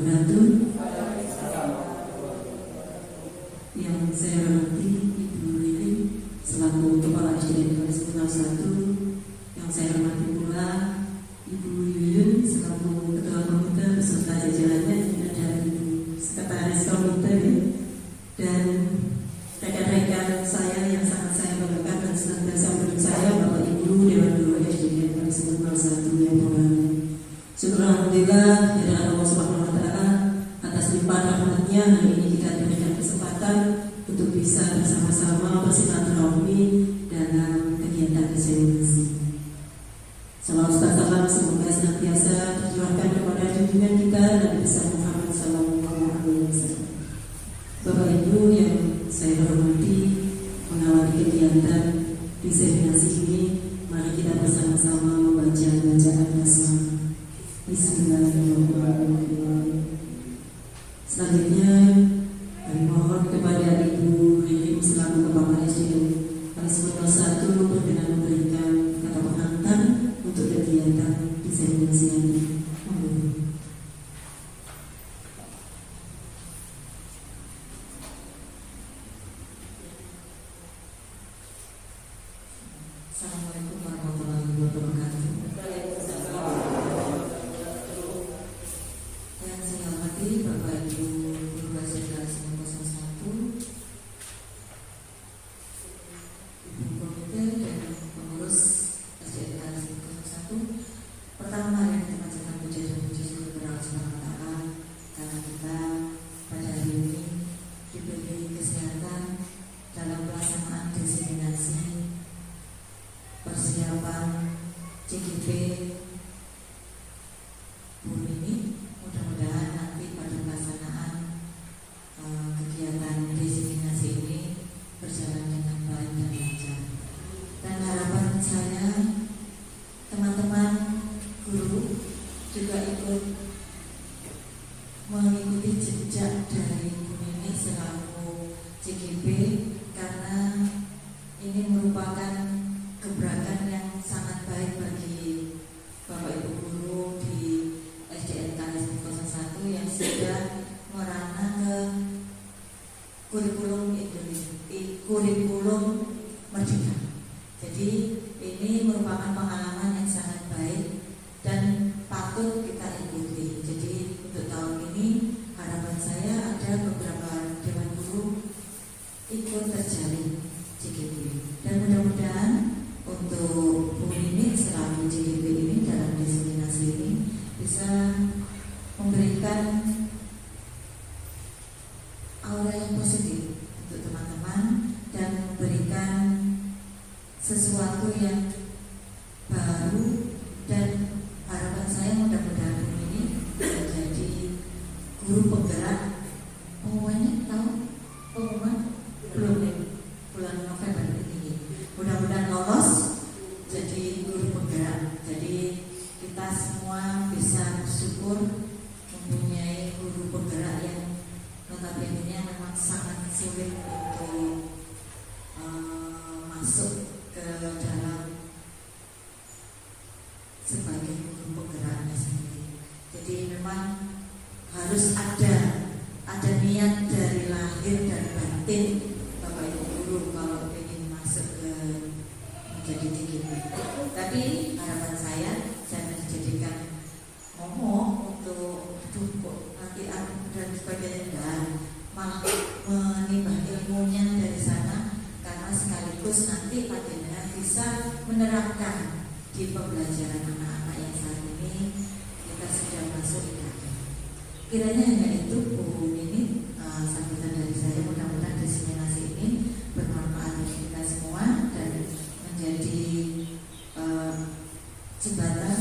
wabarakatuh. Yang saya hormati Ibu Lili selaku Kepala SDN Kelas 1, yang saya hormati pula Ibu Yuyun selaku Ketua Komite beserta jajarannya, ada Ibu Sekretaris Komite dan rekan-rekan saya yang sangat saya banggakan dan senantiasa mendukung saya, Bapak Ibu Dewan Guru SDN Kelas 1 yang berbahagia. Syukur alhamdulillah dari Allah Subhanahu wa taala atas limpahan rahmatnya hari ini kita diberikan kesempatan untuk bisa bersama-sama bersilaturahmi dalam kegiatan inseminasi. Salam salam semoga senantiasa tercurahkan kepada junjungan kita Nabi besar Muhammad sallallahu alaihi wasallam. Bapak Ibu yang saya hormati, mengawali kegiatan inseminasi ini, mari kita bersama-sama membaca bacaan basmalah. Bismillahirrahmanirrahim. Selanjutnya kami mohon kepada Ibu Ririm selaku Kepala SDN Kelas 1 berkenan memberikan kata pengantar untuk kegiatan inseminasi ini. Assalamualaikum warahmatullahi wabarakatuh. Yang saya hormati Bapak Ibu Guru Kelas 1, Ibu Komite dan pengurus SDN Kelas 1. Pertama mari kita bacakan puja dan puji syukur kepada Allah Subhanahu wa taala karena kita pada hari ini diberi kesehatan dalam pelaksanaan diseminasi persiapan CGP bulan ini. Mudah-mudahan nanti pada pelaksanaan kegiatan diseminasi ini berjalan dengan baik dan lancar. Dan harapan saya teman-teman guru juga ikut mengikuti jejak dari Bu Nini selaku CGP, karena ini merupakan gebrakan yang sangat baik bagi Bapak Ibu guru di SDN Kelas 1 yang sudah merana ke kurikulum Indonesia, kurikulum Merdeka. Jadi ini merupakan pengalaman yang sangat baik dan patut kita ikuti. Jadi untuk tahun ini harapan saya ada beberapa dewan guru ikut terjalin CGP, dan mudah-mudahan untuk Bu Nini selaku CGP ini dalam diseminasi ini bisa memberikan aura yang positif untuk teman-teman dan memberikan sesuatu yang baru, dan harapan saya mudah-mudahan Bu Nini menjadi guru penggerak. Pengumumannya tahu? Pengumuman belum nih, bulan November ini. Mudah-mudahan lolos jadi guru penggerak. Jadi kita semua bisa bersyukur mempunyai guru penggerak yang notabene memang sangat sulit untuk masuk ke dalam sebagai guru penggeraknya sendiri. Jadi memang harus ada niat dari lahir dan batin Bapak Ibu guru kalau ingin masuk ke menjadi CGP. Tapi harapan saya jangan dijadikan momok untuk nanti dan sebagainya, dan malah menimba ilmunya dari sana, karena sekaligus nanti Pak bisa menerapkan di pembelajaran anak-anak yang saat ini kita sudah masuk di dalam. Kiranya hanya itu Bu Nini sambutan dari saya. Mudah-mudahan diseminasi ini bermanfaat bagi kita semua dan menjadi jembatan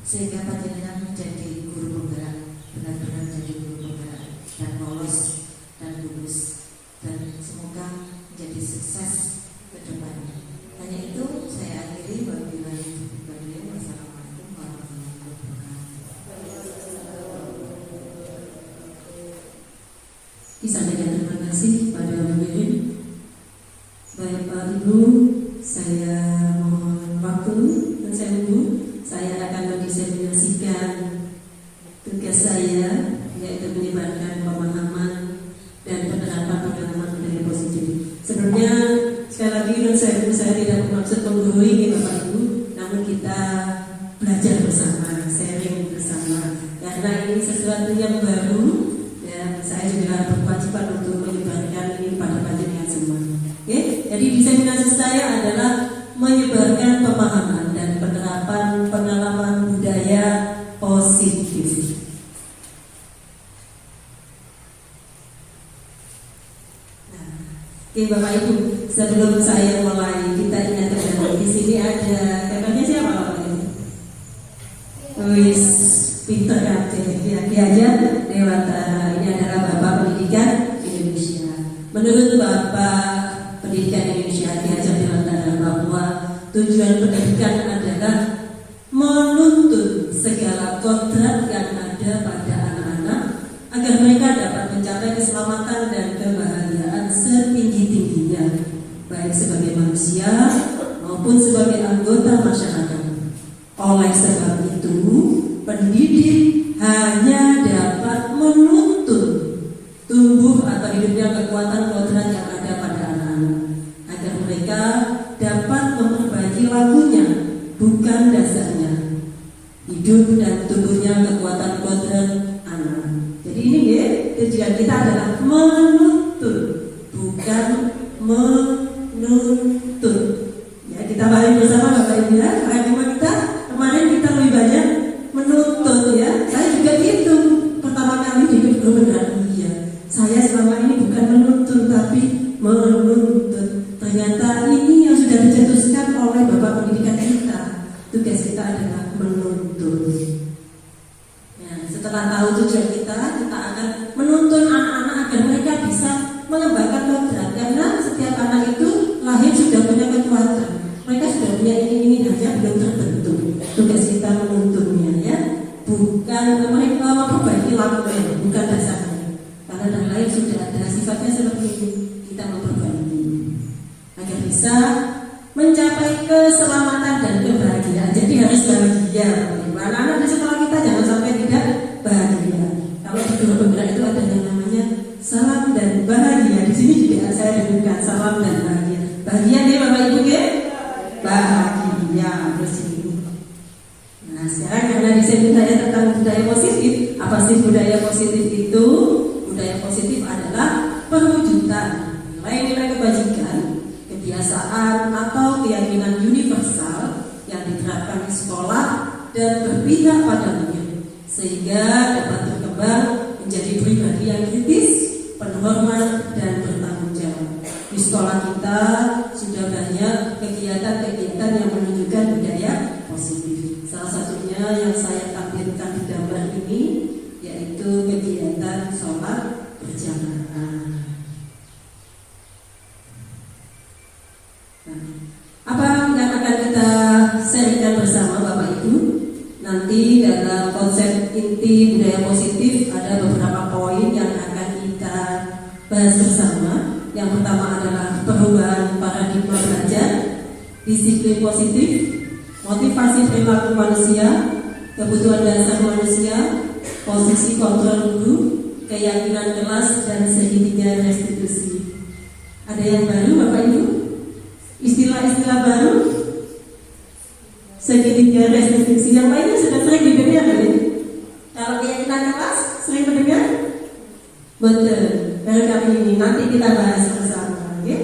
sehingga panjenengan menjadi guru penggerak, benar-benar menjadi guru penggerak dan lolos dan lulus, dan semoga menjadi sukses ke depannya. Hanya itu saya akhiri. Wassalamualaikum warahmatullahi wabarakatuh. Disampaikan terima kasih kepada Bu Nini. Baik Pak Ibu, saya mohon waktu dan saya akan mendiseminasikan tugas saya yaitu menyebarkan pemahaman dan penerapan pengalaman budaya positif. Sebelumnya sekali lagi saya tidak bermaksud menggurui Bapak Ibu, namun kita belajar bersama, sharing bersama, karena ini sesuatu yang baru dan saya juga berkewajiban untuk menyebarkan ini pada panjenengan semua. Oke? Jadi diseminasi saya adalah menyebarkan pemahaman dan penerapan pengalaman budaya positif. Oke Bapak Ibu, sebelum saya mulai kita ingatkan di sini ada kakaknya siapa Bapak Ibu? Wis pinter kan? Diajar Dewata. Ini adalah Bapak Pendidikan Indonesia. Menurut Bapak Pendidikan Indonesia Diajar Dewata bahwa tujuan pendidikan adalah menuntun segala kodrat yang ada pada anak-anak agar mereka dapat mencapai keselamatan dan kebahagiaan setinggi-tingginya, baik sebagai manusia maupun sebagai anggota masyarakat. Oleh sebab itu, pendidik hanya dapat menuntun tumbuh atau hidupnya kekuatan kodrat yang ada pada anak-anak agar mereka dapat memperbaiki lakunya, bukan dasarnya. Hidup dan tumbuhnya kekuatan kodrat anak. Jadi ini ya, tujuan kita adalah menuntun, bukan menuntut. Ya, kita balik bersama Bapak Ibu ya. Karena kita kemarin kita lebih banyak menuntut ya. Saya juga itu pertama kali di benar ya. Saya selama ini bukan menuntut tapi menuntut. Ternyata ini yang sudah dicetuskan oleh Bapak Pendidikan kita. Tugas kita adalah menuntut. Ya, setelah tahu tujuan kita akan menuntun anak-anak agar mereka bisa mengembangkan kodrat, karena setiap anak itu lahir sudah punya kekuatan. Mereka sudah punya ini hanya belum terbentuk. Tugas kita menuntunnya ya, bukan mereka memperbaiki lakunya, bukan dasarnya. Karena dan lain sudah ada sifatnya seperti ini, kita memperbaiki agar bisa mencapai keselamatan dan kebahagiaan. Jadi harus bahagia. Anak-anak di sekolah kita jangan sampai tidak bahagia. Kalau di dua penggerak itu ada yang namanya salam dan bahagia. Di sini juga saya dengarkan salam dan bahagia. Bahagia nih Bapak Ibu ya? Bahagia bersih. Nah sekarang karena di sini saya tentang budaya positif. Apa sih budaya positif itu? Budaya positif adalah perwujudan nilai-nilai kebajikan, kebiasaan atau keyakinan universal yang diterapkan di sekolah dan berpihak padanya, sehingga dapat berkembang menjadi pribadi yang kritis, penuh hormat dan bertanggung jawab. Di sekolah kita sudah banyak kegiatan-kegiatan yang menunjukkan budaya positif. Salah satunya yang saya tampilkan di gambar ini yaitu kegiatan sholat berjamaah. Apa yang akan kita sharingkan bersama Bapak Ibu? Nanti dalam konsep inti budaya positif ada beberapa poin yang akan kita bahas bersama. Yang pertama adalah perubahan paradigma belajar, disiplin positif, motivasi perilaku manusia, kebutuhan dasar manusia, posisi kontrol guru, keyakinan kelas dan segitiga restitusi. Ada yang baru Bapak Ibu? Istilah-istilah baru, segitiga restitusi. Yang lainnya sudah sering didengar kan? Kalau keyakinan kelas sering mendengar? Betul. Baru kali ini nanti kita bahas bersama, oke?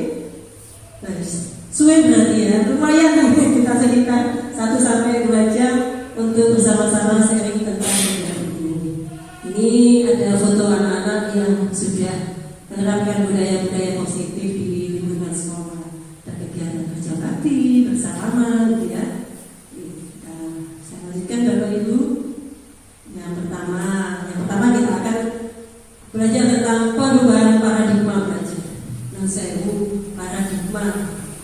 Baik. Suwe berarti ya, lumayan nih kita sekitar 1-2 jam untuk bersama-sama sharing tentang budaya ini. Ini ada foto anak-anak yang sudah menerapkan budaya-budaya positif di lingkungan sekolah. Kegiatan kerja bakti bersama, gitu ya. Saya lanjutkan Bapak Ibu. Yang pertama kita akan belajar tentang perubahan paradigma belajar. Yang saya paradigma,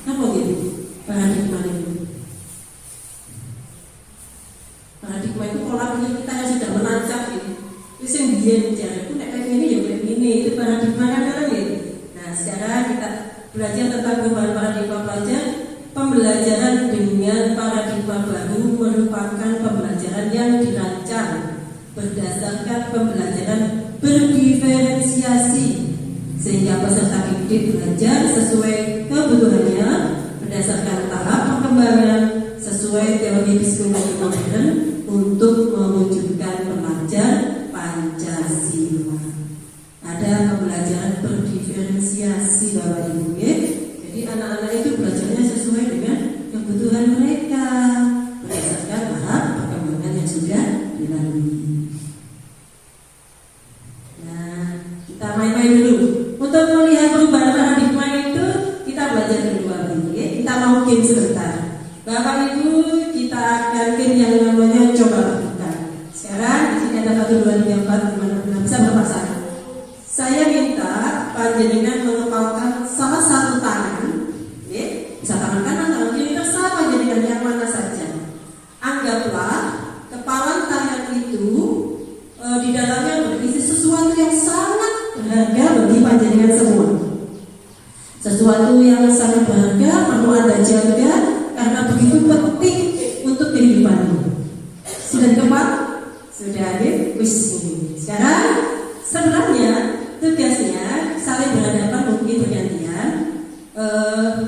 apa gitu? Paradigma itu. Paradigma itu pola pikir kita yang sudah menancap gitu. Itu yang dia bicara itu kayak ini ya kayak ini, itu paradigma kan gitu. Nah sekarang kita belajar tentang perubahan paradigma belajar. Pembelajaran dengan paradigma baru merupakan pembelajaran yang dirancang berdasarkan pembelajaran sehingga peserta didik belajar sesuai kebutuhannya berdasarkan tahap perkembangan sesuai teori psikologi modern untuk mewujudkan pelajar Pancasila. Ada pembelajaran berdiferensiasi Bapak Ibu ya. Jadi anak-anak itu belajarnya sesuai dengan kebutuhan mereka berdasarkan tahap perkembangan yang sudah dilalui. Nah, kita main-main dulu. Untuk melihat perubahan paradigma itu kita belajar kedua dulu ya. Kita mau game sebentar. Bapak Ibu, kita akan game yang namanya coba lakukan. Sekarang di sini ada 1, 2, 3, 4, 5, 6, bisa berpasangan. Saya minta panjenengan mengepalkan salah satu tangan, ya, bisa tangan kanan, tangan kiri, terserah panjenengan yang mana saja. Anggaplah kepalan tangan itu di dalamnya berisi sesuatu yang sangat berharga bagi panjenengan semua. Sesuatu yang sangat berharga perlu Anda jaga karena begitu penting untuk kehidupanmu. Sudah dikepal? Sudah ya? Sekarang sebenarnya tugasnya saling berhadapan, mungkin bergantian.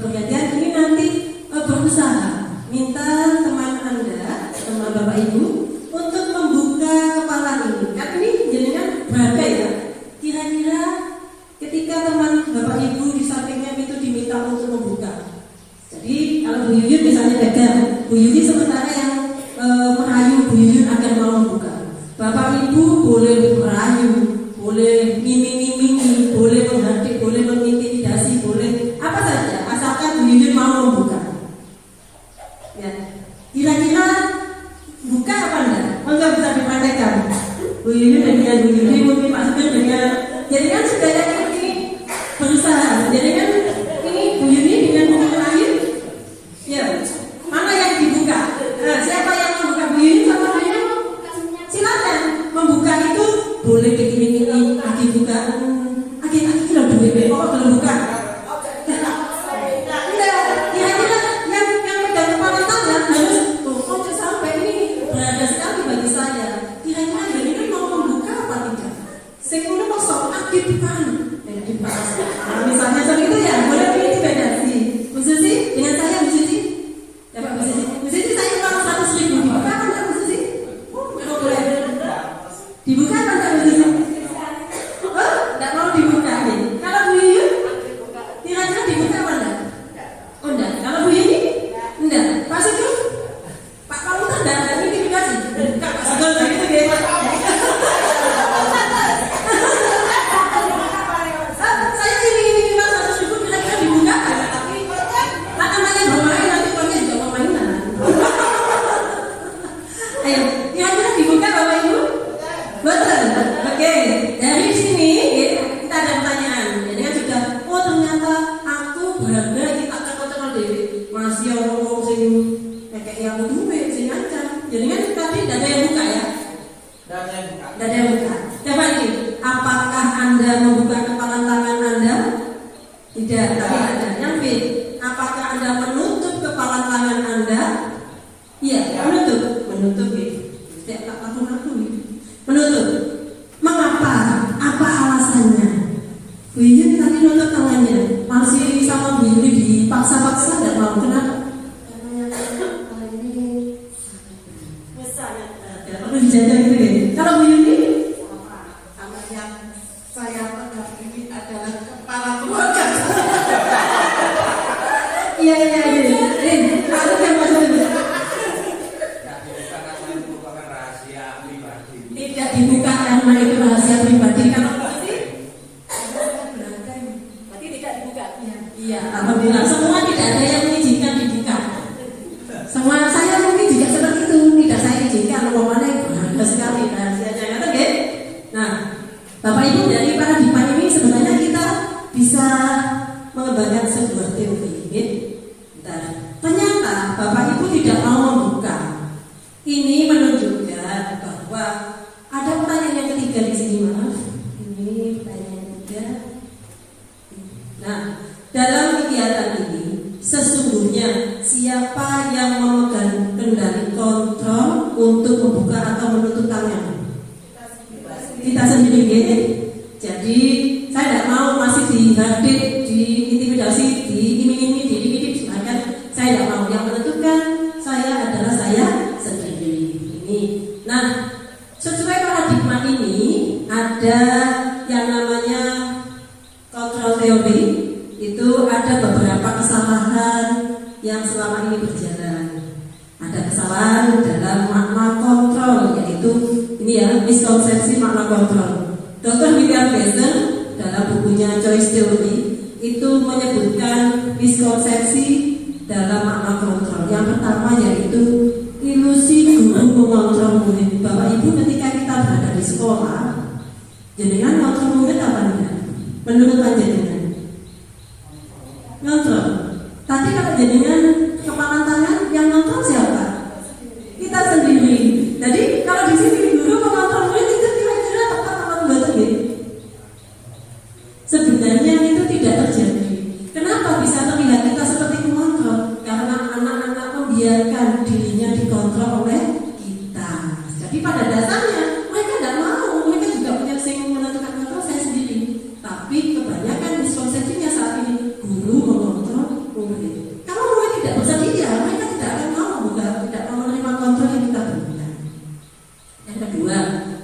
Bergantian ini nanti berusaha minta teman Anda, teman Bapak Ibu untuk membuka kepala ini. Kan ini jadinya berharga ya. Kira-kira ketika teman Bapak Ibu di sampingnya itu diminta untuk membuka. Jadi kalau Bu Yuyun misalnya gagal, Bu Yuyun sementara yang merayu Bu Yuyun agar mau membuka. Bapak Ibu boleh merayu, boleh miming-miming, boleh menghadik, boleh mengintimidasi, boleh apa saja, asalkan Bu Yuyun mau membuka. Ya, kira-kira buka apa enggak? Enggak bisa dipandaikan. Bu Yuyun dengan Bu Yuyun mungkin maksudnya dengan, jadi kan sudah ini berusaha, jadi kan ini Bu Yuyun dengan Bu Yuyun, ya mana yang dibuka? Nah, siapa yang membuka? Bu Yuyun sama saya? Silakan membuka itu boleh dikirim-kirim, lagi buka, lagi kalau duit kok belum buka. Kira-kira yang pegang kepala tangan harus, kok sampai ini berharga sekali bagi saya. Kira-kira yang ini mau membuka apa tidak? Sekunder kosong, dibuka. Nah, misalnya seperti itu ya, boleh pilih dibatasi. Bu Susi, dengan saya Bu Susi, ya Pak Bu Susi. Bu Susi saya uang 100.000 dibuka apa enggak Bu Susi? Boleh. Dibuka apa enggak Bu Susi? Enggak mau dibuka nih. Kalau Bu Yuyun, kira-kira dibuka apa enggak? Oh enggak. Kalau Bu Yuyun, enggak. Pak Sugeng, Pak kamu tak ada intimidasi. Enggak Pak Sugeng gitu ya. Saya ini Pak 100.000 kira-kira dibuka. Nah, namanya bermain nanti pakai juga permainan. Ayo, kira-kira dibuka Bapak Ibu? Betul. Oke, dari sini kita ada pertanyaan. Jadi kan sudah, oh ternyata aku berharga kita cekal-cekal deh. Masih orang sing kayak yang duit sing ancam. Jadi kan tadi tidak ada yang buka ya? Tidak ada yang buka. Coba ini, apakah Anda membuka kepala tangan Anda? Tidak, tapi ada. Yang B, apakah Anda menutup kepala tangan Anda? Iya, menutup. Menutup ya. Tidak tak aku menutup. Mengapa? Apa alasannya? Bu Yuyun tadi nutup tangannya. Masih sama Bu Yuyun dipaksa-paksa tidak mau. Kenapa? Karena ini besar. Perlu dijaga gitu ya. Kalau Bu Yuyun sama yang saya pegang ini adalah kepala keluarga. Iya. Kalau yang maksudnya tidak dibuka karena itu rahasia pribadi. Kalau berarti tidak dibuka. Iya, alhamdulillah semua tidak ada yang mengizinkan dibuka. Semua saya mungkin juga seperti itu, tidak saya izinkan. Mana yang berharga sekali rahasianya, oke? Nah, Bapak Ibu dari paradigma ini sebenarnya kita bisa mengembangkan sebuah teori. Ternyata Bapak Ibu tidak mau membuka. Ini menunjukkan bahwa ada pertanyaan yang ketiga di sini, maaf. Ini pertanyaan yang ketiga. Nah, dalam kegiatan ini sesungguhnya siapa yang memegang kendali kontrol untuk membuka atau menutup tangan? Kita sendiri. Jadi saya tidak mau masih dihadir, diintimidasi, diiming-imingi, dididik, bahkan saya tidak mau. Yang menentukan saya adalah saya sendiri. Ini. Nah, sesuai paradigma ini ada yang namanya kontrol teori. Itu ada beberapa kesalahan yang selama ini berjalan. Ada kesalahan dalam makna kontrol, yaitu ini ya, miskonsepsi makna kontrol. Dr. William Glasser dalam bukunya Choice Theory itu menyebutkan miskonsepsi dalam makna kontrol. Yang pertama yaitu ilusi guru mengontrol murid. Bapak Ibu, ketika kita berada di sekolah, jenengan kontrol murid apa enggak? Menurut panjenengan? Kontrol. Tadi kalau jenengan kepala tangan, yang kontrol siapa? Kita sendiri. Jadi kalau di sini guru mengontrol murid itu kira-kira tepat atau enggak? Sebenarnya itu tidak terjadi. Kenapa bisa terlihat kita seperti mengontrol? Karena anak-anak membiarkan dirinya dikontrol oleh kita. Jadi pada dasarnya mereka tidak mau, mereka juga punya yang menentukan kontrol saya sendiri. Tapi kebanyakan miskonsepsinya saat ini guru mengontrol murid. Kalau murid tidak bersedia, mereka tidak akan mau, tidak mau menerima kontrol yang kita berikan. Yang kedua,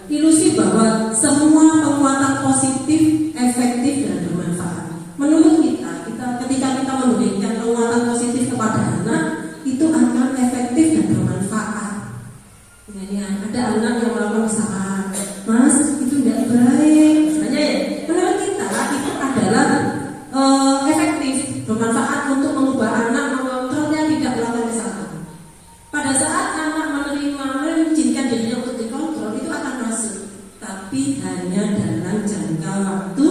ilusi bahwa semua penguatan positif efektif dan bermanfaat. Menurut kita ketika kita memberikan penguatan positif kepada anak, itu akan efektif dan bermanfaat. Misalnya ada anak yang melakukan kesalahan, Mas, itu tidak baik. Misalnya ya, menurut kita itu adalah efektif, bermanfaat untuk mengubah anak mengontrolnya tidak melakukan kesalahan. Pada saat anak menerima, mengizinkan dirinya untuk dikontrol, itu akan masuk, tapi hanya dalam jangka waktu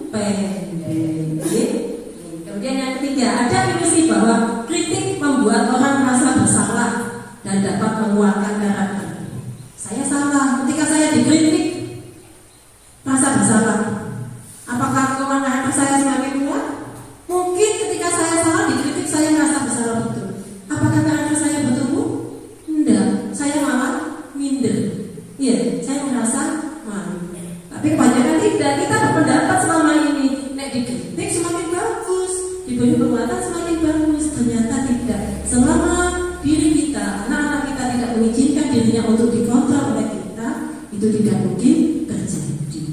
pendek. Kemudian yang ketiga, ada ilusi bahwa kritik membuat orang merasa bersalah dan dapat menguatkan karakter. Saya salah, ketika saya dikritik merasa bersalah. Apakah kemenangan saya semakin kuat? Mungkin ketika saya salah dikritik saya merasa bersalah betul. Apakah karakter saya bertumbuh? Tidak, saya malah minder. Iya, saya merasa malu. Tapi kebanyakan tidak, kita berpendapat selama ini nek dikritik semakin bagus, diberi penguatan semakin bagus. Ternyata tidak. Selama diri kita, anak-anak kita tidak mengizinkan dirinya untuk dikontrol oleh kita, itu tidak mungkin terjadi.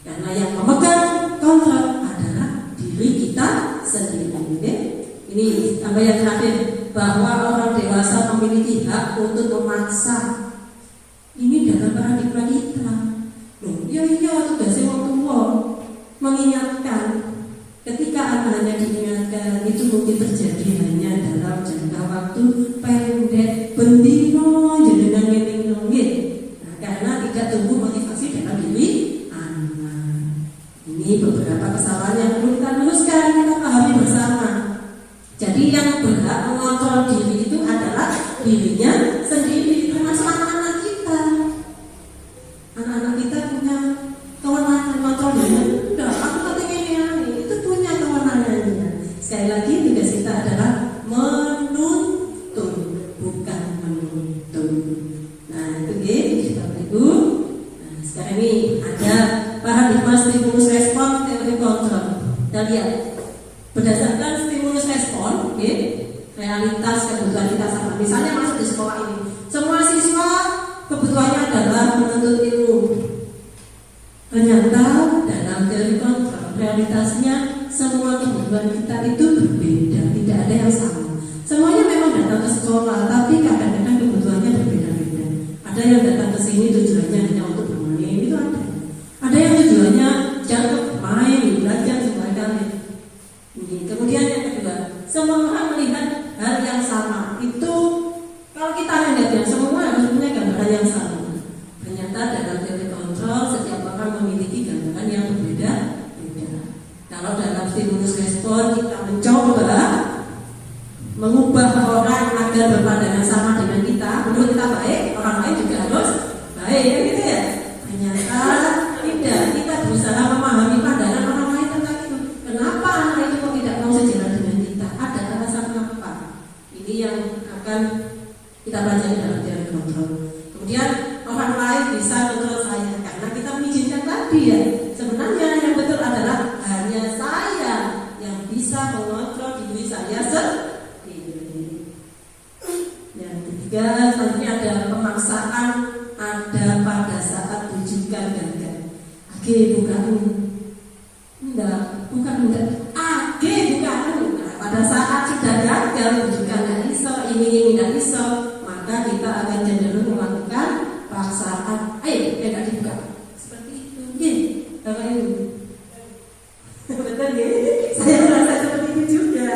Karena yang memegang kontrol adalah diri kita sendiri. Ini tambah yang terakhir, bahwa orang dewasa memiliki hak untuk memaksa. Ini dalam paradigma kita. Iya tugasnya orang tua mengingatkan. Ketika anak-anaknya diingatkan, itu mungkin terjadi hanya dalam jangka waktu pendek, bendino jenengan ngeling-ngeling. Nah, karena tidak tumbuh motivasi dalam diri anak. Ini beberapa kesalahan yang perlu kita luruskan, kita pahami bersama. Jadi yang berhak mengontrol diri itu adalah dirinya sendiri, termasuk anak-anak kita. Anak-anak kita punya kewenangan kontrol diri. Enggak, aku penting ini itu punya kewenangannya. Sekali lagi tugas kita adalah menuntun, bukan menuntun. Nah itu gitu, Bapak Ibu. Nah sekarang ini ada paradigma stimulus respon teori kontrol. Kita lihat berdasarkan stimulus respon, realitas kebutuhan kita sama. Misalnya masuk di sekolah ini, semua siswa kebutuhannya adalah menuntut ilmu. Ternyata dalam teori kontrol, realitasnya semua kebutuhan kita itu berbeda, tidak ada yang sama. Semuanya memang datang ke sekolah, tapi kadang-kadang kebutuhannya berbeda-beda. Ada yang datang ke sini tujuannya hanya untuk bermain, itu ada. Ada yang tujuannya jangan main, belajar sebagainya. Kemudian yang kedua, semua orang melihat hal yang sama. Itu kalau kita lihat yang semua harus punya gambaran yang sama. Ternyata dalam teori kontrol setiap orang memiliki gambaran yang berbeda-beda. Kalau dalam stimulus respon kita mencoba mengubah orang agar berpandangan sama dengan kita, menurut kita baik, orang lain juga harus baik, gitu ya. Ternyata tidak, kita berusaha memahami pandangan orang lain tentang itu. Kenapa anak itu kok tidak mau sejalan dengan kita? Ada alasan apa? Ini yang akan kita pelajari dalam teori kontrol. Kemudian orang lain bisa kontrol saya karena kita mengizinkan tadi ya. Sebenarnya yang betul adalah bukan enggak, bukan AG bukan. Nah, pada saat sudah gagal juga nggak iso, ini nggak iso, maka kita akan cenderung melakukan paksaan. Ayo, nggak dibuka. Seperti itu. Bapak Ibu. Betul ya? Saya merasa seperti itu juga.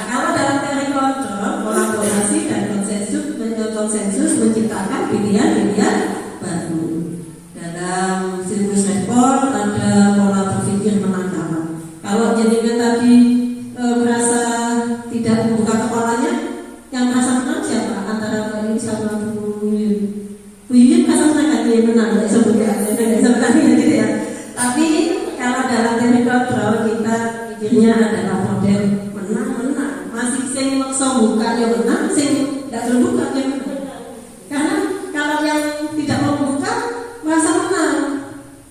Kalau dalam teori kontrol, kolaborasi dan konsensus menciptakan pilihan-pilihan baru. Dalam siklus respon ada pola berpikir menang kalah. Kalau jenengan tadi merasa tidak membuka kepalanya, yang merasa menang siapa? Antara Pak Yuyun sama Bu Yuyun. Bu Yuyun merasa menang kan? Dia menang, nggak bisa menang gitu ya. Tapi kalau dalam teori kontrol kita pikirnya adalah model menang-menang. Masih sing maksa buka ya menang, sing tidak terbuka ya menang. Karena kalau yang tidak mau buka merasa menang,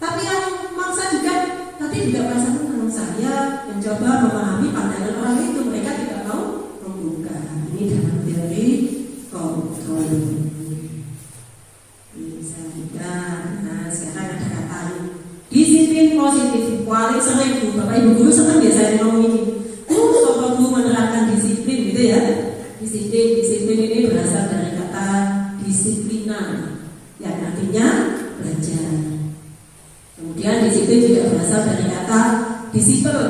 tapi yang maksa juga nanti juga merasa menang. Saya mencoba memahami pandangan orang itu, mereka tidak mau membuka. Ini dalam teori kontrol. Bisa juga. Nah, sekarang ada kata disiplin positif. Paling sering Bapak Ibu guru senang ya saya ngomong ini. Sobat guru menerapkan disiplin gitu ya. Disiplin ini berasal dari kata disiplina, yang artinya belajar. Kemudian disiplin juga berasal dari kata disiple,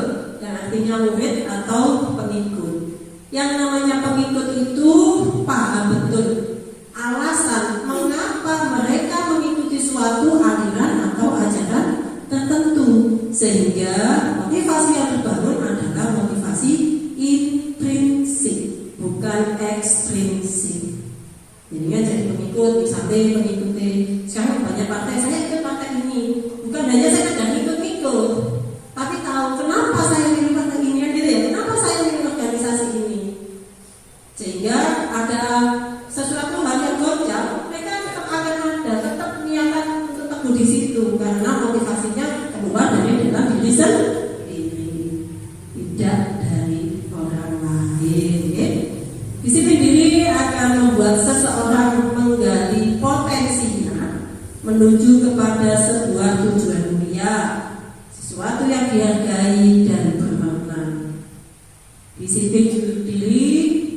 yang artinya murid atau pengikut. Yang namanya pengikut itu paham betul alasan mengapa mereka mengikuti suatu aliran atau ajaran tertentu, sehingga motivasi yang terbangun adalah motivasi intrinsik, bukan ekstrinsik. Jadi kan jadi pengikut, misalnya mengikuti sekarang banyak partai, saya ikut partai ini, bukan hanya saya tidak ikut-ikut, tapi tahu kenapa saya pilih partai ini, gitu ya, kenapa saya pilih organisasi ini, sehingga ada sesuatu hal yang goncang, mereka tetap akan ada, tetap niatan untuk teguh di situ, karena motivasinya keluar dari dalam diri sendiri, tidak dari orang lain. Disiplin diri akan membuat seseorang menggali potensinya menuju kepada sebuah tujuan mulia, sesuatu yang dihargai dan bermakna. Disiplin diri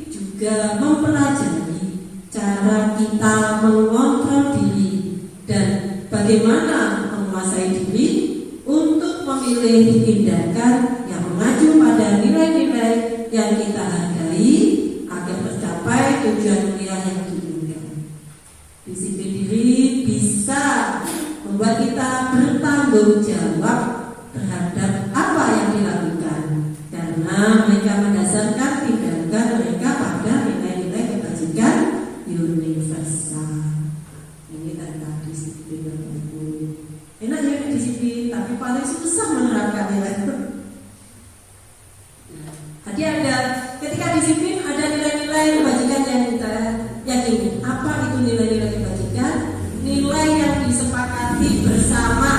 juga mempelajari cara kita mengontrol diri dan bagaimana menguasai diri untuk memilih tindakan yang mengacu pada nilai-nilai yang kita hargai agar tercapai tujuan mulia yang diinginkan. Disiplin diri bisa membuat kita bertanggung jawab terhadap apa yang dilakukan, karena mereka mendasarkan tindakan mereka pada nilai-nilai kebajikan universal. Ini tentang disiplin. Enak ya disiplin, tapi paling susah menerapkannya. Jadi ada ketika disiplin ada nilai-nilai kebajikan yang kita yakini. Apa itu nilai-nilai kebajikan? Nilai yang disepakati bersama.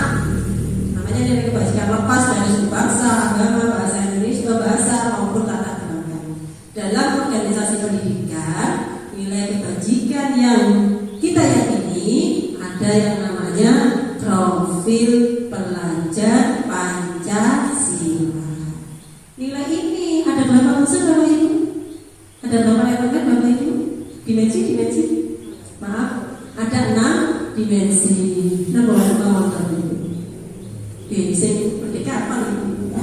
Namanya nilai kebajikan, lepas dari suku bangsa, agama, bahasa Indonesia, bahasa maupun latar belakang. Dalam organisasi pendidikan, nilai kebajikan yang kita yakini ada yang namanya profil pelajar Pancasila. Nilai ini ada berapa unsur Bapak Ibu? Ada berapa elemen Bapak Ibu? Dimensi? Maaf, ada 6 dimensi. Nah, boleh Bapak Ibu. Dimensi merdeka apa Ibu?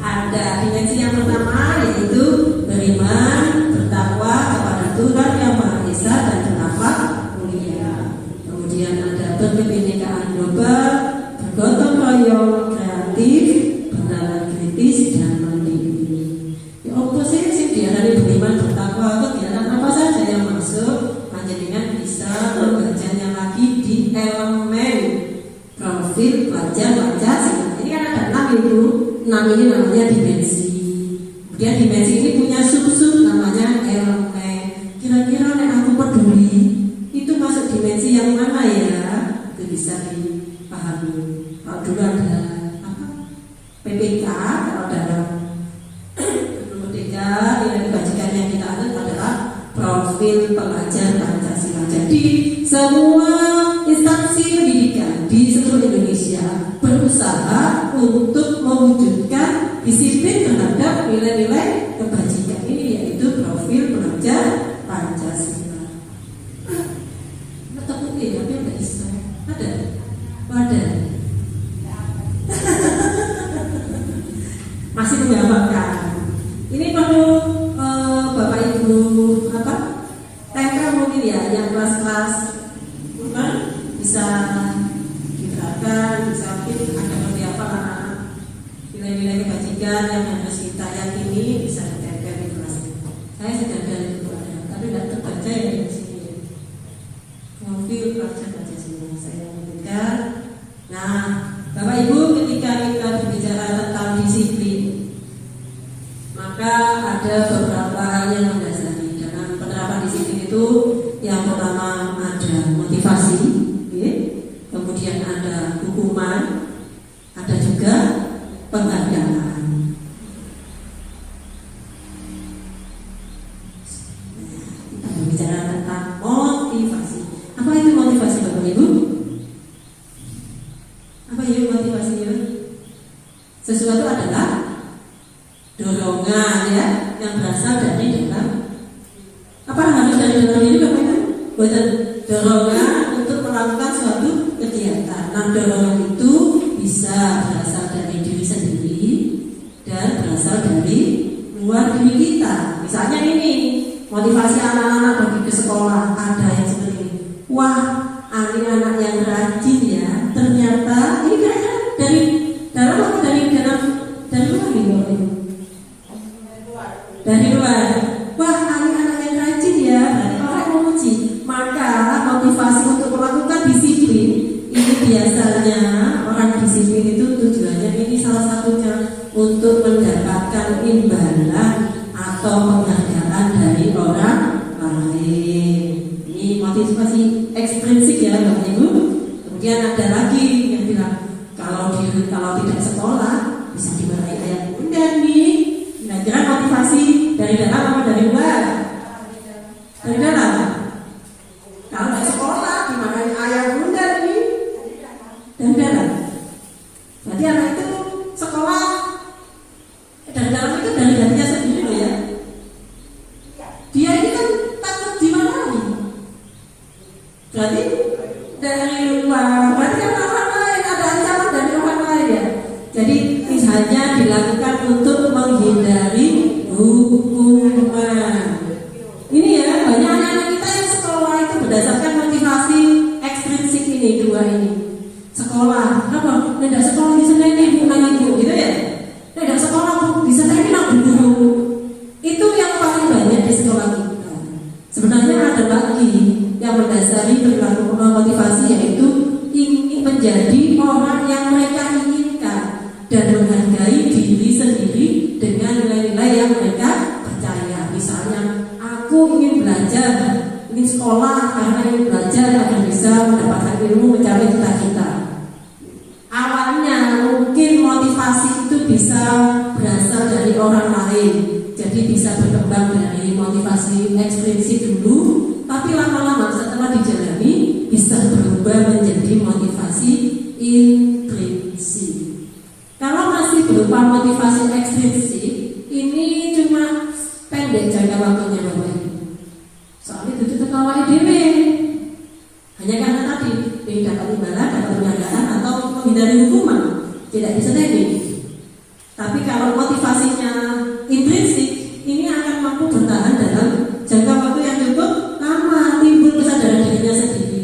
Ada dimensi yang pertama yaitu beriman, bertakwa kepada Tuhan Yang Maha Esa dan berakhlak mulia. Kemudian ada berkebinekaan global, bergotong royong, kreatif, bernalar kritis dan mandiri. Ya oposisi sih diarani beriman, bertakwa, kegiatan apa saja yang masuk, panjenengan bisa membacanya lagi di elemen profil pelajar Pancasila. Ini kan ada 6 itu, 6 ini namanya dimensi. Kemudian dimensi ini punya sub-sub namanya elemen. Kira-kira nek aku peduli itu masuk dimensi yang mana ya? Itu bisa dipahami. Kalau dulu ada PPK, kalau dalam merdeka nilai kebajikan yang kita anut adalah profil pelajar Pancasila. Jadi semua instansi pendidikan di seluruh Indonesia berusaha untuk mewujudkan disiplin terhadap nilai-nilai kebajikan ini, yaitu profil pelajar Pancasila. Atau mungkin tapi nggak bisa ada masih menjawabkan. Ini perlu Bapak Ibu TK mungkin ya, yang kelas-kelas bisa diterapkan, bisa mungkin ada beberapa nilai-nilai kebajikan yang harus kita yakini bisa ditempel di kelas. Saya sudah dari itu ada, tapi tidak terbaca ya di sini. Profil pelajar Pancasila saya memberikan. Nah, Bapak Ibu, ketika kita berbicara tentang disiplin, maka ada beberapa hal yang mendasari dalam penerapan disiplin itu. Yang pertama ada motivasi, kemudian ada hukuman, ada juga penghargaan. Kita berbicara tentang motivasi. Apa itu motivasi, Bapak Ibu? Apa itu motivasi? Sesuatu adalah dorongan ya, yang berasal dari dalam. Apa harus dari dalam ini, Bapak Ibu? Bukan dorongan untuk melakukan suatu kegiatan. Nah, dorongan itu bisa berasal dari diri sendiri dan berasal dari luar diri kita. Misalnya ini, motivasi anak-anak pergi ke sekolah ada yang seperti ini. Wah, ini anak yang rajin ya. Ternyata ini kira-kira dari dalam atau dari luar nih? Dari luar. Wah, ini anak yang rajin ya. Berarti orang memuji. Maka motivasi untuk melakukan disiplin ini biasanya orang disiplin itu tujuannya ini salah satunya untuk mendapatkan imbalan atau penghargaan dari orang lain. Ini motivasi ekstrinsik ya, Bapak Ibu. Kemudian ada lagi yang bilang kalau tidak sekolah bisa dimarahi ayah bunda nih. Kira-kira motivasi dari dalam apa dari luar? Dari dalam. Kalau tidak sekolah dimarahi ayah bunda nih. Dari dalam. Berarti anak itu sekolah dari dalam itu dari hatinya sendiri loh ya. Dia ini kan takut dimarahi. Berarti dari luar. Berarti kan orang lain, ada ancaman dari orang lain ya. Jadi hanya dilakukan untuk menghindari hukuman. Ini ya, banyak anak-anak kita yang sekolah itu berdasarkan motivasi ekstrinsik ini, dua ini. Sekolah, apa? Tidak sekolah di sana ini bukan ibu, gitu ya? Tidak sekolah di sana ini nak guru. Itu yang paling banyak di sekolah kita. Sebenarnya ada lagi yang mendasari perilaku motivasi, yaitu ingin menjadi orang yang mereka inginkan dan menghargai diri sendiri dengan nilai-nilai yang mereka percaya. Misalnya, aku ingin belajar, ingin sekolah karena ingin belajar agar bisa mendapatkan ilmu, mencapai cita-cita. Awalnya mungkin motivasi itu bisa berasal dari orang lain, jadi bisa berkembang dari motivasi ekstrinsik dulu, tapi lama-lama setelah dijalani bisa berubah menjadi motivasi intrinsik. Kalau masih berupa motivasi ekstrinsik, ini cuma pendek jangka waktunya, Bapak Ibu. Soalnya itu terkawai dewe. Hanya karena tadi ingin dapat imbalan, dapat penghargaan atau menghindari hukuman, tidak bisa jadi. Tapi kalau motivasinya intrinsik, ini akan mampu bertahan dalam jangka waktu yang cukup lama, timbul kesadaran dirinya sendiri.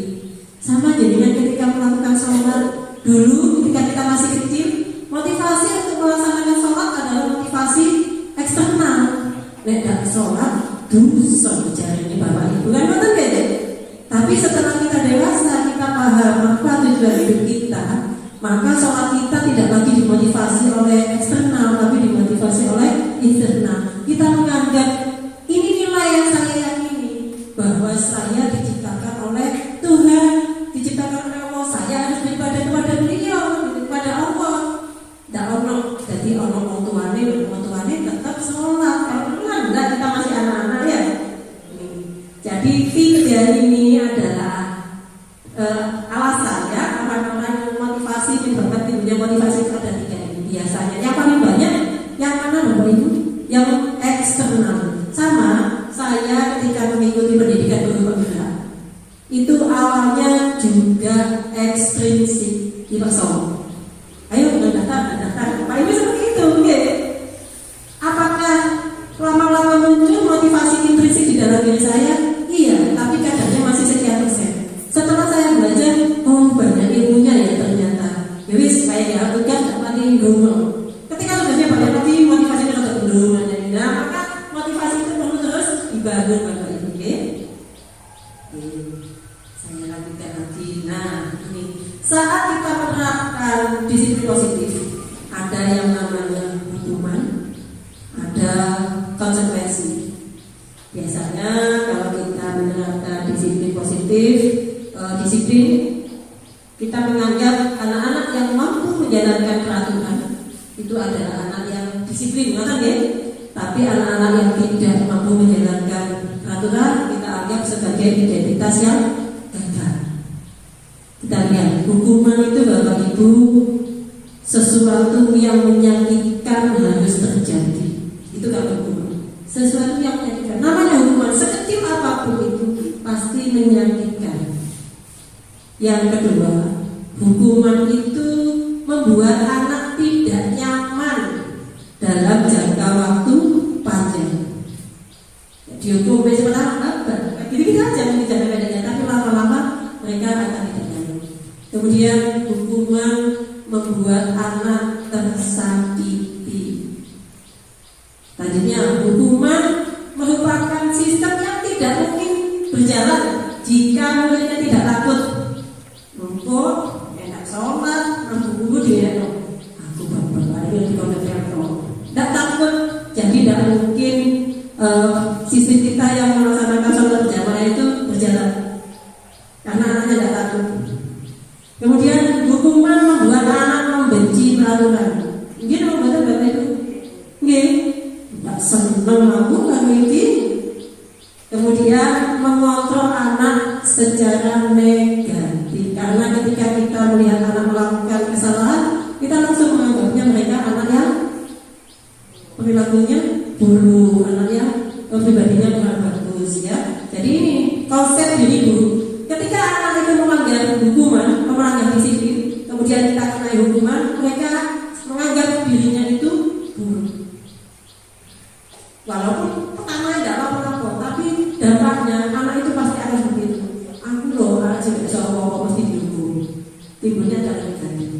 Sama jadinya ketika melakukan sholat dulu, ketika kita masih kecil, motivasi untuk melaksanakan sholat adalah motivasi eksternal. Tidak sholat, dosa jari ini Bapak Ibu kan betul beda. Tapi setelah kita dewasa, kita paham apa tujuan hidup kita, maka sholat kita tidak lagi dimotivasi oleh eksternal, tapi dimotivasi oleh internal. Kita menganggap ini nilai yang saya yakini, bahwa saya diciptakan oleh Tuhan, diciptakan oleh Allah. Saya harus beribadah kepada Beliau, kepada Allah. Tidak ono, jadi ono orang tuane tetap sholat. Kalau dulu enggak, kita masih anak-anak ya. Jadi tiga ini adalah alasan ya, dipaksa. Ayo mendaftar. Pak Ibu seperti itu, oke? Apakah lama-lama muncul motivasi intrinsik di dalam diri saya? Iya, tapi kadarnya masih sekian persen. Setelah saya belajar, banyak ilmunya ya ternyata. Jadi supaya dia tugas dapat ilmu. Ketika tugasnya banyak lagi, motivasinya tetap belum ada. Nah, maka motivasi itu perlu terus dibangun Bapak Ibu, oke? Saya lanjutkan lagi. Nah, ini saat kita menerapkan disiplin positif, ada yang namanya hukuman, ada konsekuensi. Biasanya kalau kita menerapkan disiplin positif, kita menganggap anak-anak yang mampu menjalankan peraturan itu adalah anak yang disiplin, bukan ya? Tapi anak-anak yang tidak mampu menjalankan peraturan kita anggap sebagai identitas yang gagal. Kita lihat hukuman itu Bapak Ibu sesuatu yang menyakitkan harus terjadi. Itu kan hukuman. Sesuatu yang menyakitkan. Namanya hukuman sekecil apapun itu pasti menyakitkan. Yang kedua, hukuman itu membuat anak tidak nyaman dalam jangka waktu panjang. Dihukum sementara gitu aja menjadi tapi lama-lama mereka akan tidak nyaman. Kemudian hukuman membuat anak tersakiti. Tadinya hukuman merupakan sistem yang tidak mungkin berjalan jika muridnya tidak takut. Mengkok, enak sholat, nunggu dia aku bapak ada di kota Tiongkok. Tidak takut, jadi tidak mungkin sistem kita yang melaksanakan sholat berjamaah itu berjalan karena anaknya tidak takut. Kemudian hukuman membuat anak membenci peraturan. Mungkin membuat bapak itu, tidak senang melakukan itu. Kemudian mengontrol anak secara negatif. Karena ketika kita melihat anak melakukan kesalahan, kita langsung menganggapnya mereka anak yang perilakunya buruk, anak yang pribadinya kurang bagus ya. Jadi ini konsep diri buruk. Ketika anak itu melanggar hukuman, melanggar disiplin, kemudian kita kena hukuman, mereka menganggap dirinya itu buruk. Walaupun pertama tidak apa-apa, tapi dampaknya anak itu pasti akan begitu. Aku loh, anak juga seorang mesti dihukum. Timbulnya adalah negatif.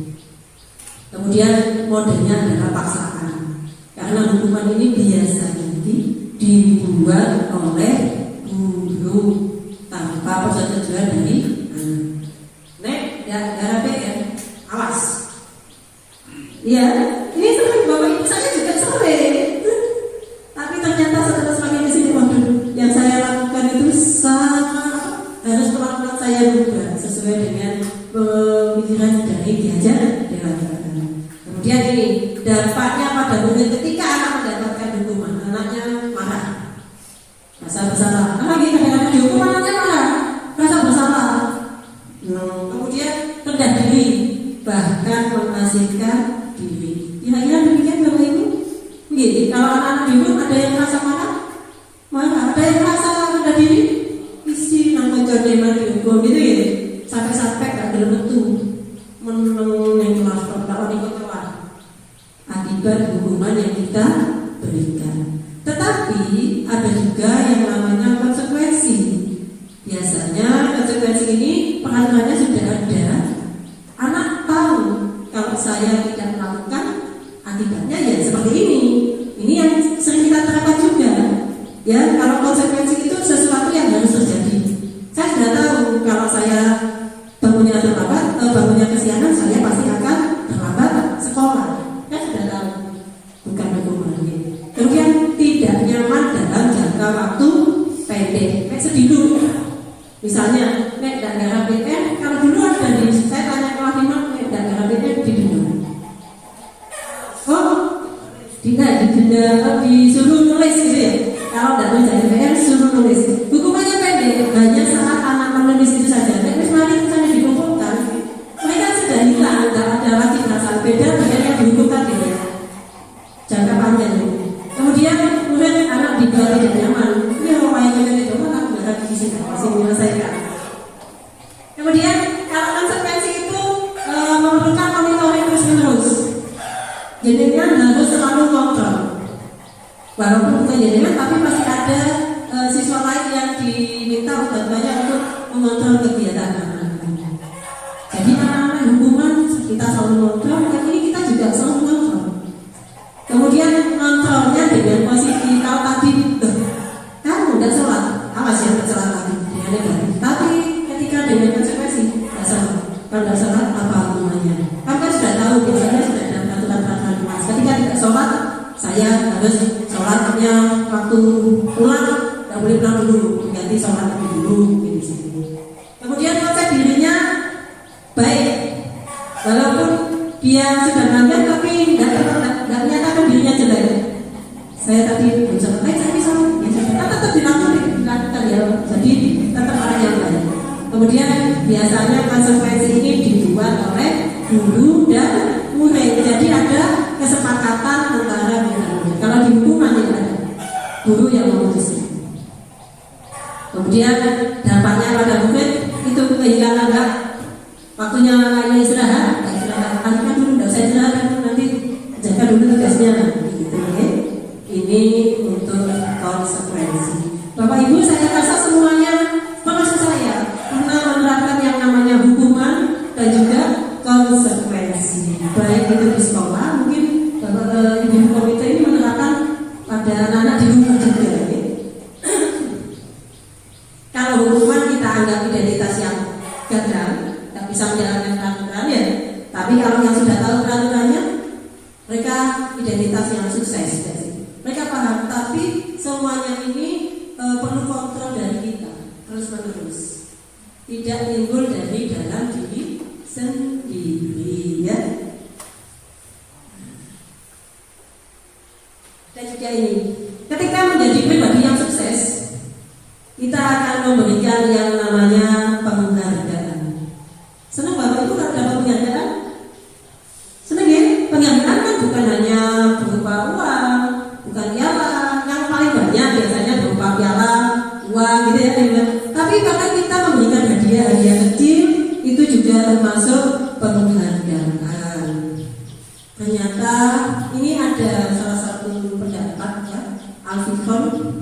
Kemudian modelnya adalah paksaan. Karena hukuman ini biasanya dibuat oleh guru tanpa persetujuan dari anak. Nek, darah PR, awas. Iya, ini sering Bapak Ibu saya juga sering. Tapi ternyata setelah semakin di sini, waduh, yang saya lakukan itu sama harus pelan-pelan saya berubah sesuai dengan pemikiran dari diajar dilakukan. Kemudian ini dampaknya pada murid ketika anak mendapatkan hukuman, anaknya marah, rasa bersalah. Lagi kadang-kadang dihukum anaknya marah, rasa bersalah. Kemudian rendah diri, bahkan mengasihkan diri. Kira-kira demikian Bapak Ibu? Gini, kalau anak-anak dihukum ada yang merasa marah, ada yang merasa rendah diri, isi nang kocone mari dihukum gitu ya. Sampai-sampai gak bermutu meneng yang kelas pertama di kota akibat hukuman yang kita berikan. Tetapi ada juga yang namanya konsekuensi. Biasanya konsekuensi ini peraturannya sudah ada. Anak tahu kalau saya tidak melakukan akibatnya ya seperti ini. Ini yang sering kita terapkan juga. Ya, kalau konsekuensi itu sesuatu yang harus terjadi. Saya sudah tahu kalau saya bangunnya terlambat, bangunnya kesiangan, saya pasti akan terlambat sekolah. Saya sudah tahu, bukan hukuman. Kemudian tidak nyaman dalam jangka waktu pendek. Kayak sedih dulu. Misalnya, nek tidak gara PN, kalau dulu ada di saya tanya kelas 5, nek tidak gara PN di dulu. Disuruh nulis gitu ya. Kalau tidak menjadi PR suruh nulis. Hukumannya pendek, hanya saat anak menulis itu saja. Terus mari misalnya dikumpulkan, mereka sudah hilang, tidak ada lagi perasaan beda dengan yang dihukumkan gitu ya. Jangka panjang. Kemudian anak dibuat tidak nyaman. Ini orang yang itu kan aku nggak di sini masih menyelesaikan. Kemudian kalau konsekuensi itu harus selalu kontrol. Walaupun bukan jaringan, tapi masih ada siswa lain yang diminta bantuannya untuk mengontrol kegiatan anak-anak. Jadi anak-anak hukuman kita selalu kontrol, dan ini kita juga selalu kontrol. Kemudian kontrolnya dengan posisi kalau tadi kamu nggak sholat, awas ya sholat tadi dengan negatif. Tapi ketika dengan konsekuensi nggak sholat, kalau nggak sholat apa hukumannya? Kamu kan sudah tahu biasanya sudah ada peraturan kelas. Ketika tidak sholat, saya harus sholatnya waktu pulang nggak boleh pulang dulu, ganti sholat lebih dulu di sini. Kemudian konsep dirinya baik, walaupun dia sudah melanggar tapi nggak menyatakan dirinya jelek. Saya tadi berusaha baik, saya bisa ya, tetap dilakukan ya, jadi tetap orang yang baik. Kemudian biasanya konsekuensi ini dibuat oleh guru dan murid, jadi ada kesepakatan antara murid. Kalau di hukuman ya ada guru yang memutuskan. Kemudian dampaknya pada murid itu kehilangan hak, waktunya hanya istirahat, lanjutkan dulu, tidak usah istirahat, nanti jaga dulu tugasnya, gitu ya. Ini untuk konsekuensi. Bapak Ibu, saya rasa semuanya termasuk saya pernah menerapkan yang namanya hukuman dan juga konsekuensi, baik itu di sekolah, mungkin Bapak Ibu komite ini menerapkan pada anak-anak di rumah juga ya. Kalau hukuman kita anggap identitas yang gagal, tak bisa menjalankan peraturan ya. Tapi kalau yang sudah tahu peraturannya, mereka identitas yang sukses ya. Mereka paham, tapi semuanya ini perlu kontrol dari kita terus menerus, tidak timbul dari dalam diri sendiri ya. Dan juga ini, ketika menjadi pribadi yang sukses, kita akan memberikan yang namanya penghargaan. Senang Bapak Ibu kalau dapat penghargaan? Senang ya? Penghargaan kan bukan hanya berupa uang, bukan piala, yang paling banyak biasanya berupa piala, uang gitu ya. Tapi bahkan kita memberikan hadiah kecil, itu juga termasuk penghargaan. Ternyata ini ada salah satu pendapat ya, Alfikon.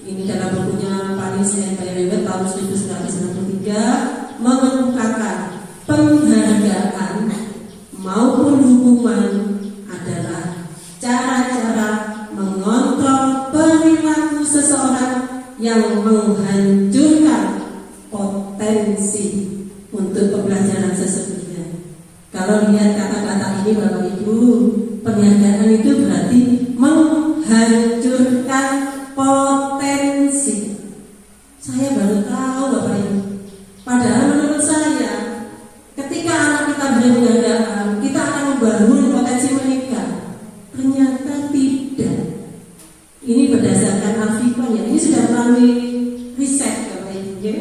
Ini dalam bukunya Paris and Bayerwet tahun 1993 mengemukakan penghargaan maupun hukuman adalah cara-cara mengontrol perilaku seseorang yang menghancurkan potensi untuk pembelajaran sesungguhnya. Kalau lihat kata-kata ini Bapak Ibu, penghargaan itu berarti menghancurkan potensi. Saya baru tahu Bapak Ibu. Padahal menurut saya, ketika anak kita beri penghargaan, kita akan membangun potensi mereka. Ternyata tidak. Ini berdasarkan Alfikon ya. Ini sudah melalui riset Bapak Ibu ya.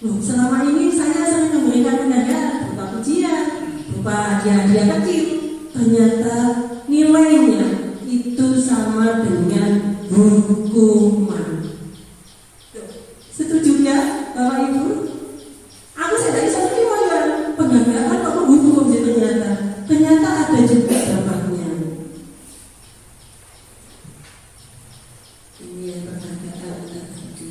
Loh, selama ini saya sering memberikan penghargaan berupa pujian, berupa hadiah kecil. Ternyata nilainya itu sama dengan hukuman. Setuju ya Bapak Ibu? Aku saya tadi satu ya penghargaan atau hukum sih ternyata ada juga dampaknya. Ini yang penghargaan tadi.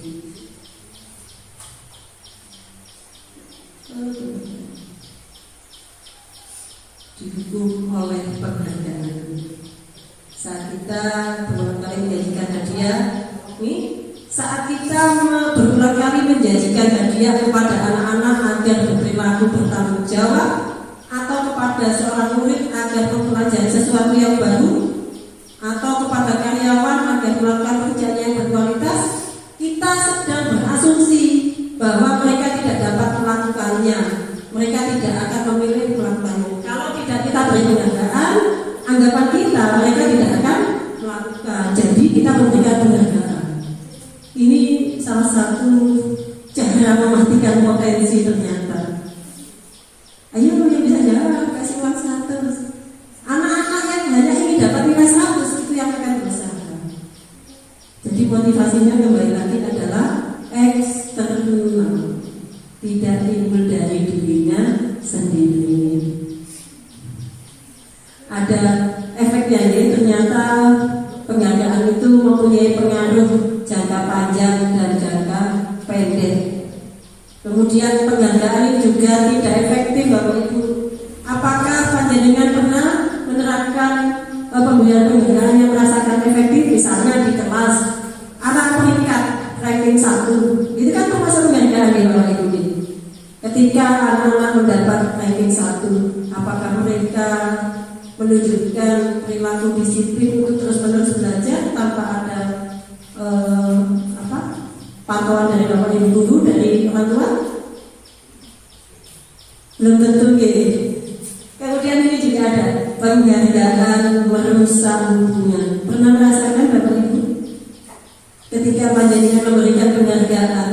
Dihukum oleh penghargaan. Saat kita berulang kali menjanjikan hadiah, saat kita berulang kali menjanjikan hadiah kepada anak-anak agar berperilaku bertanggung jawab, atau kepada seorang murid agar mempelajari sesuatu yang baru, atau kepada karyawan agar melakukan kerjaan yang berkualitas, kita sedang berasumsi bahwa mereka tidak dapat melakukannya, mereka tidak akan memilih melakukannya. Kalau tidak kita beri penghargaan, anggapan kita mereka tidak akan melakukan. Jadi kita memberikan penghargaan. Ini salah satu cara memastikan potensi ternyata. Ayo yang bisa jawab, kasih uang 100. Anak-anak yang hanya ingin dapat nilai 100 itu yang akan berusaha. Jadi motivasinya kembali lagi adalah eksternal, tidak timbul dari dirinya sendiri. Ada efeknya ternyata penghargaan itu mempunyai pengaruh jangka panjang dan jangka pendek. Kemudian penghargaan ini juga tidak efektif, Bapak Ibu. Apakah panjenengan pernah menerapkan pemberian-pemberian yang merasakan efektif? Misalnya di kelas anak peringkat ranking 1, itu kan termasuk penghargaan ya Bapak Ibu. Ketika anak-anak mendapat ranking 1, apakah mereka menunjukkan perilaku disiplin untuk terus-menerus belajar tanpa ada pantauan dari Bapak Ibu guru, dari orang tua? Belum tentu gitu. Kemudian ini juga ada penghargaan merusak hubungan. Pernah merasakan Bapak Ibu? Ketika panjenengan memberikan penghargaan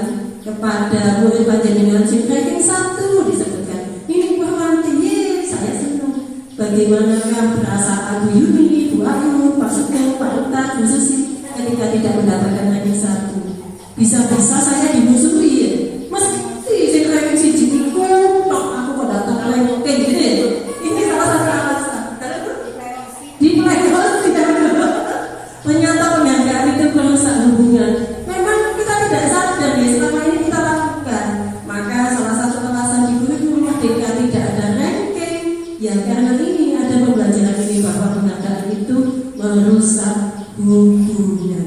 kepada murid panjenengan ranking 1 disebutkan, ini bermanti, saya senang. Bagaimanakah perasaan Bu Yuni, Bu Ayu, Pak Sugeng, Pak Uta, Bu Susi ketika tidak mendapatkan ranking 1? Bisa-bisa saya dimusuhi ya? Mesti saya ranking 1 kok aku kok datang ranking gitu ya? Ini salah satu alasan. Di play-off ternyata penghargaan itu merusak hubungan. Memang kita tidak sadar ya, selama ini kita lakukan. Maka salah satu alasan di guru ketika tidak ada ranking, ya karena ini ada pembelajaran ini bahwa penghargaan itu merusak hubungan.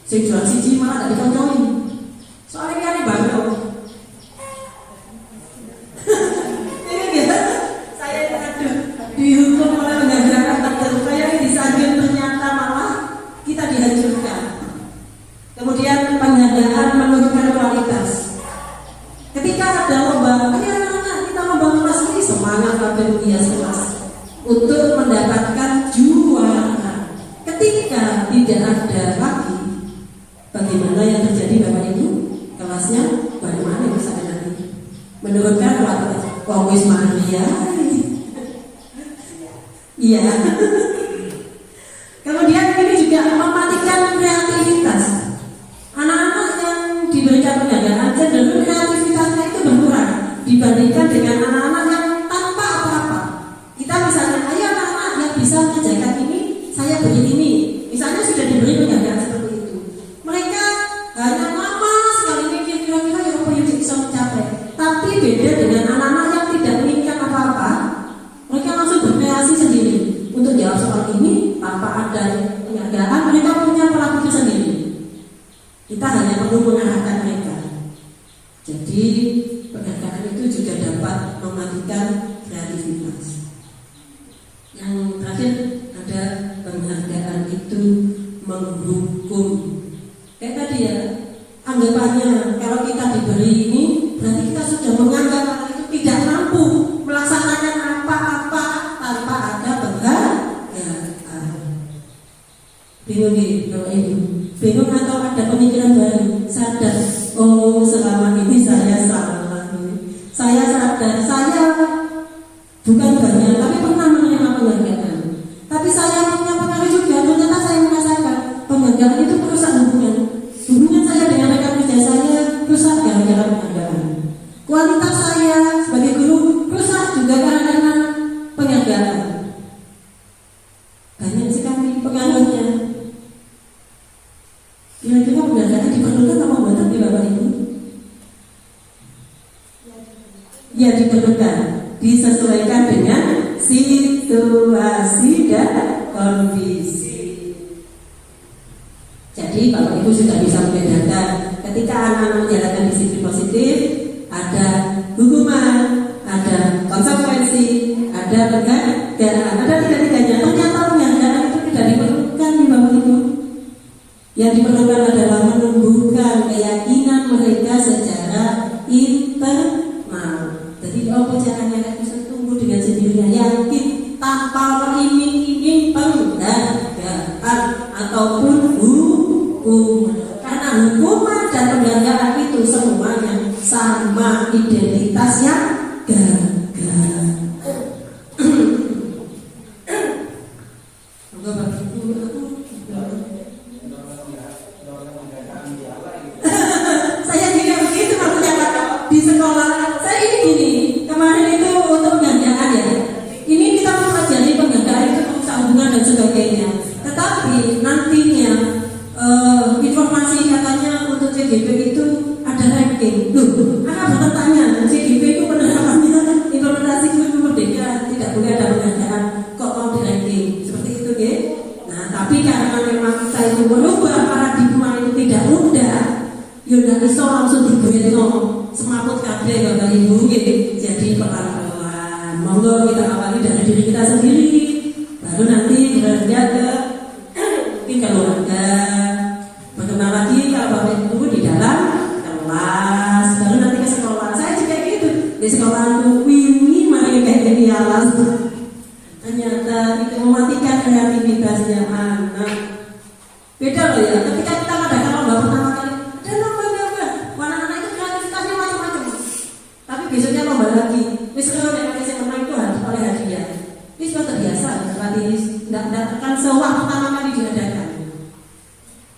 Sejual siji malah dari kontroli. Soalnya ini banget. Ini ya, saya aduh dihukum oleh penghargaan tertentu. Saya disanjung ternyata malah kita dihancurkan. Kemudian penghargaan menurunkan kualitas. Ketika ada lomba, anak-anak kita membangun kelas ini semangat pada kelas untuk mendapatkan juara. Ketika tidak ada lagi, bagaimana yang terjadi Bapak Ibu? Kelasnya bagaimana yang bisa nanti menurunkan kualitas. Wis Maria. Iya. Kemudian ini juga mematikan kreativitas. Anak-anak yang diberikan penghargaan cenderung kreativitasnya itu berkurang dibandingkan dengan anak-anak yang tanpa apa-apa. Kita misalnya, ayo anak-anak yang bisa mengerjakan ini, saya beri ini. Misalnya sudah diberi penghargaan seperti itu. Mereka hanya lama sekali mikir kira-kira ya apa yang bisa mencapai. Tapi beda dengan anak-anak yang tidak menginginkan apa-apa. Mereka langsung berkreasi sendiri untuk jawab soal ini tanpa ada penghargaan. Mereka punya pola pikir sendiri. Kita hanya perlu mengarahkan mereka. Jadi penghargaan itu juga dapat mematikan kreativitas. Yang terakhir ada penghargaan itu menghukum. Kayak tadi ya, anggapannya kalau kita diberi ini berarti kita sudah menganggap orang itu tidak mampu melaksanakan apa-apa tanpa ada penghargaan. Bingung nih kalau ini, bingung atau ada pemikiran baru, sadar, oh selama ini saya salah. Saya sadar, saya bukan banyak tapi pernah menerima penghargaan. Tapi saya punya pengaruh juga, ternyata saya merasakan penghargaan itu merusak hubungan. Hubungan saya dengan rekan kerja saya rusak gara-gara penghargaan. Kualitas saya sebagai guru rusak juga karena penghargaan. Banyak sekali pengaruhnya. Kira-kira penghargaan diperlukan apa buatan di Bapak Ibu? Ya diperlukan, disesuaikan dengan situasi dan kondisi. Jadi Bapak Ibu sudah bisa membedakan ketika anak-anak menjalankan disiplin positif, ada hukuman, ada konsekuensi, ada penghargaan, ada tiga-tiganya. Ternyata penghargaan itu tidak diperlukan di Bapak Ibu. Yang diperlukan adalah menumbuhkan keyakinan mereka secara internal. Jadi caranya itu bisa tumbuh dengan sendirinya, yakin tanpa iming-iming penghargaan ataupun hukuman. Karena hukuman dan penghargaan itu semuanya sama identitasnya gagal. Saya juga begitu. yo ndak iso langsung digoyetno semaput kabeh Bapak Ibu gitu. Jadi pelan-pelan. Monggo kita awali dari diri kita sendiri, baru nanti beranjak ke mungkin keluarga. Bagaimana lagi kalau Bapak Ibu di dalam kelas, baru nanti ke sekolah. Saya juga gitu. Di sekolahku ini mari kayak gini alas. Ternyata itu mematikan kreativitasnya anak. Beda loh ya, ketika kita mengadakan lomba pertama kali, ada lomba-lomba, anak-anak itu kreativitasnya macam-macam. Tapi besoknya lomba lagi, misalnya yang pakai menang itu oleh hadiah. Ini sudah terbiasa, berarti tidak akan sewah pertama kali diadakan.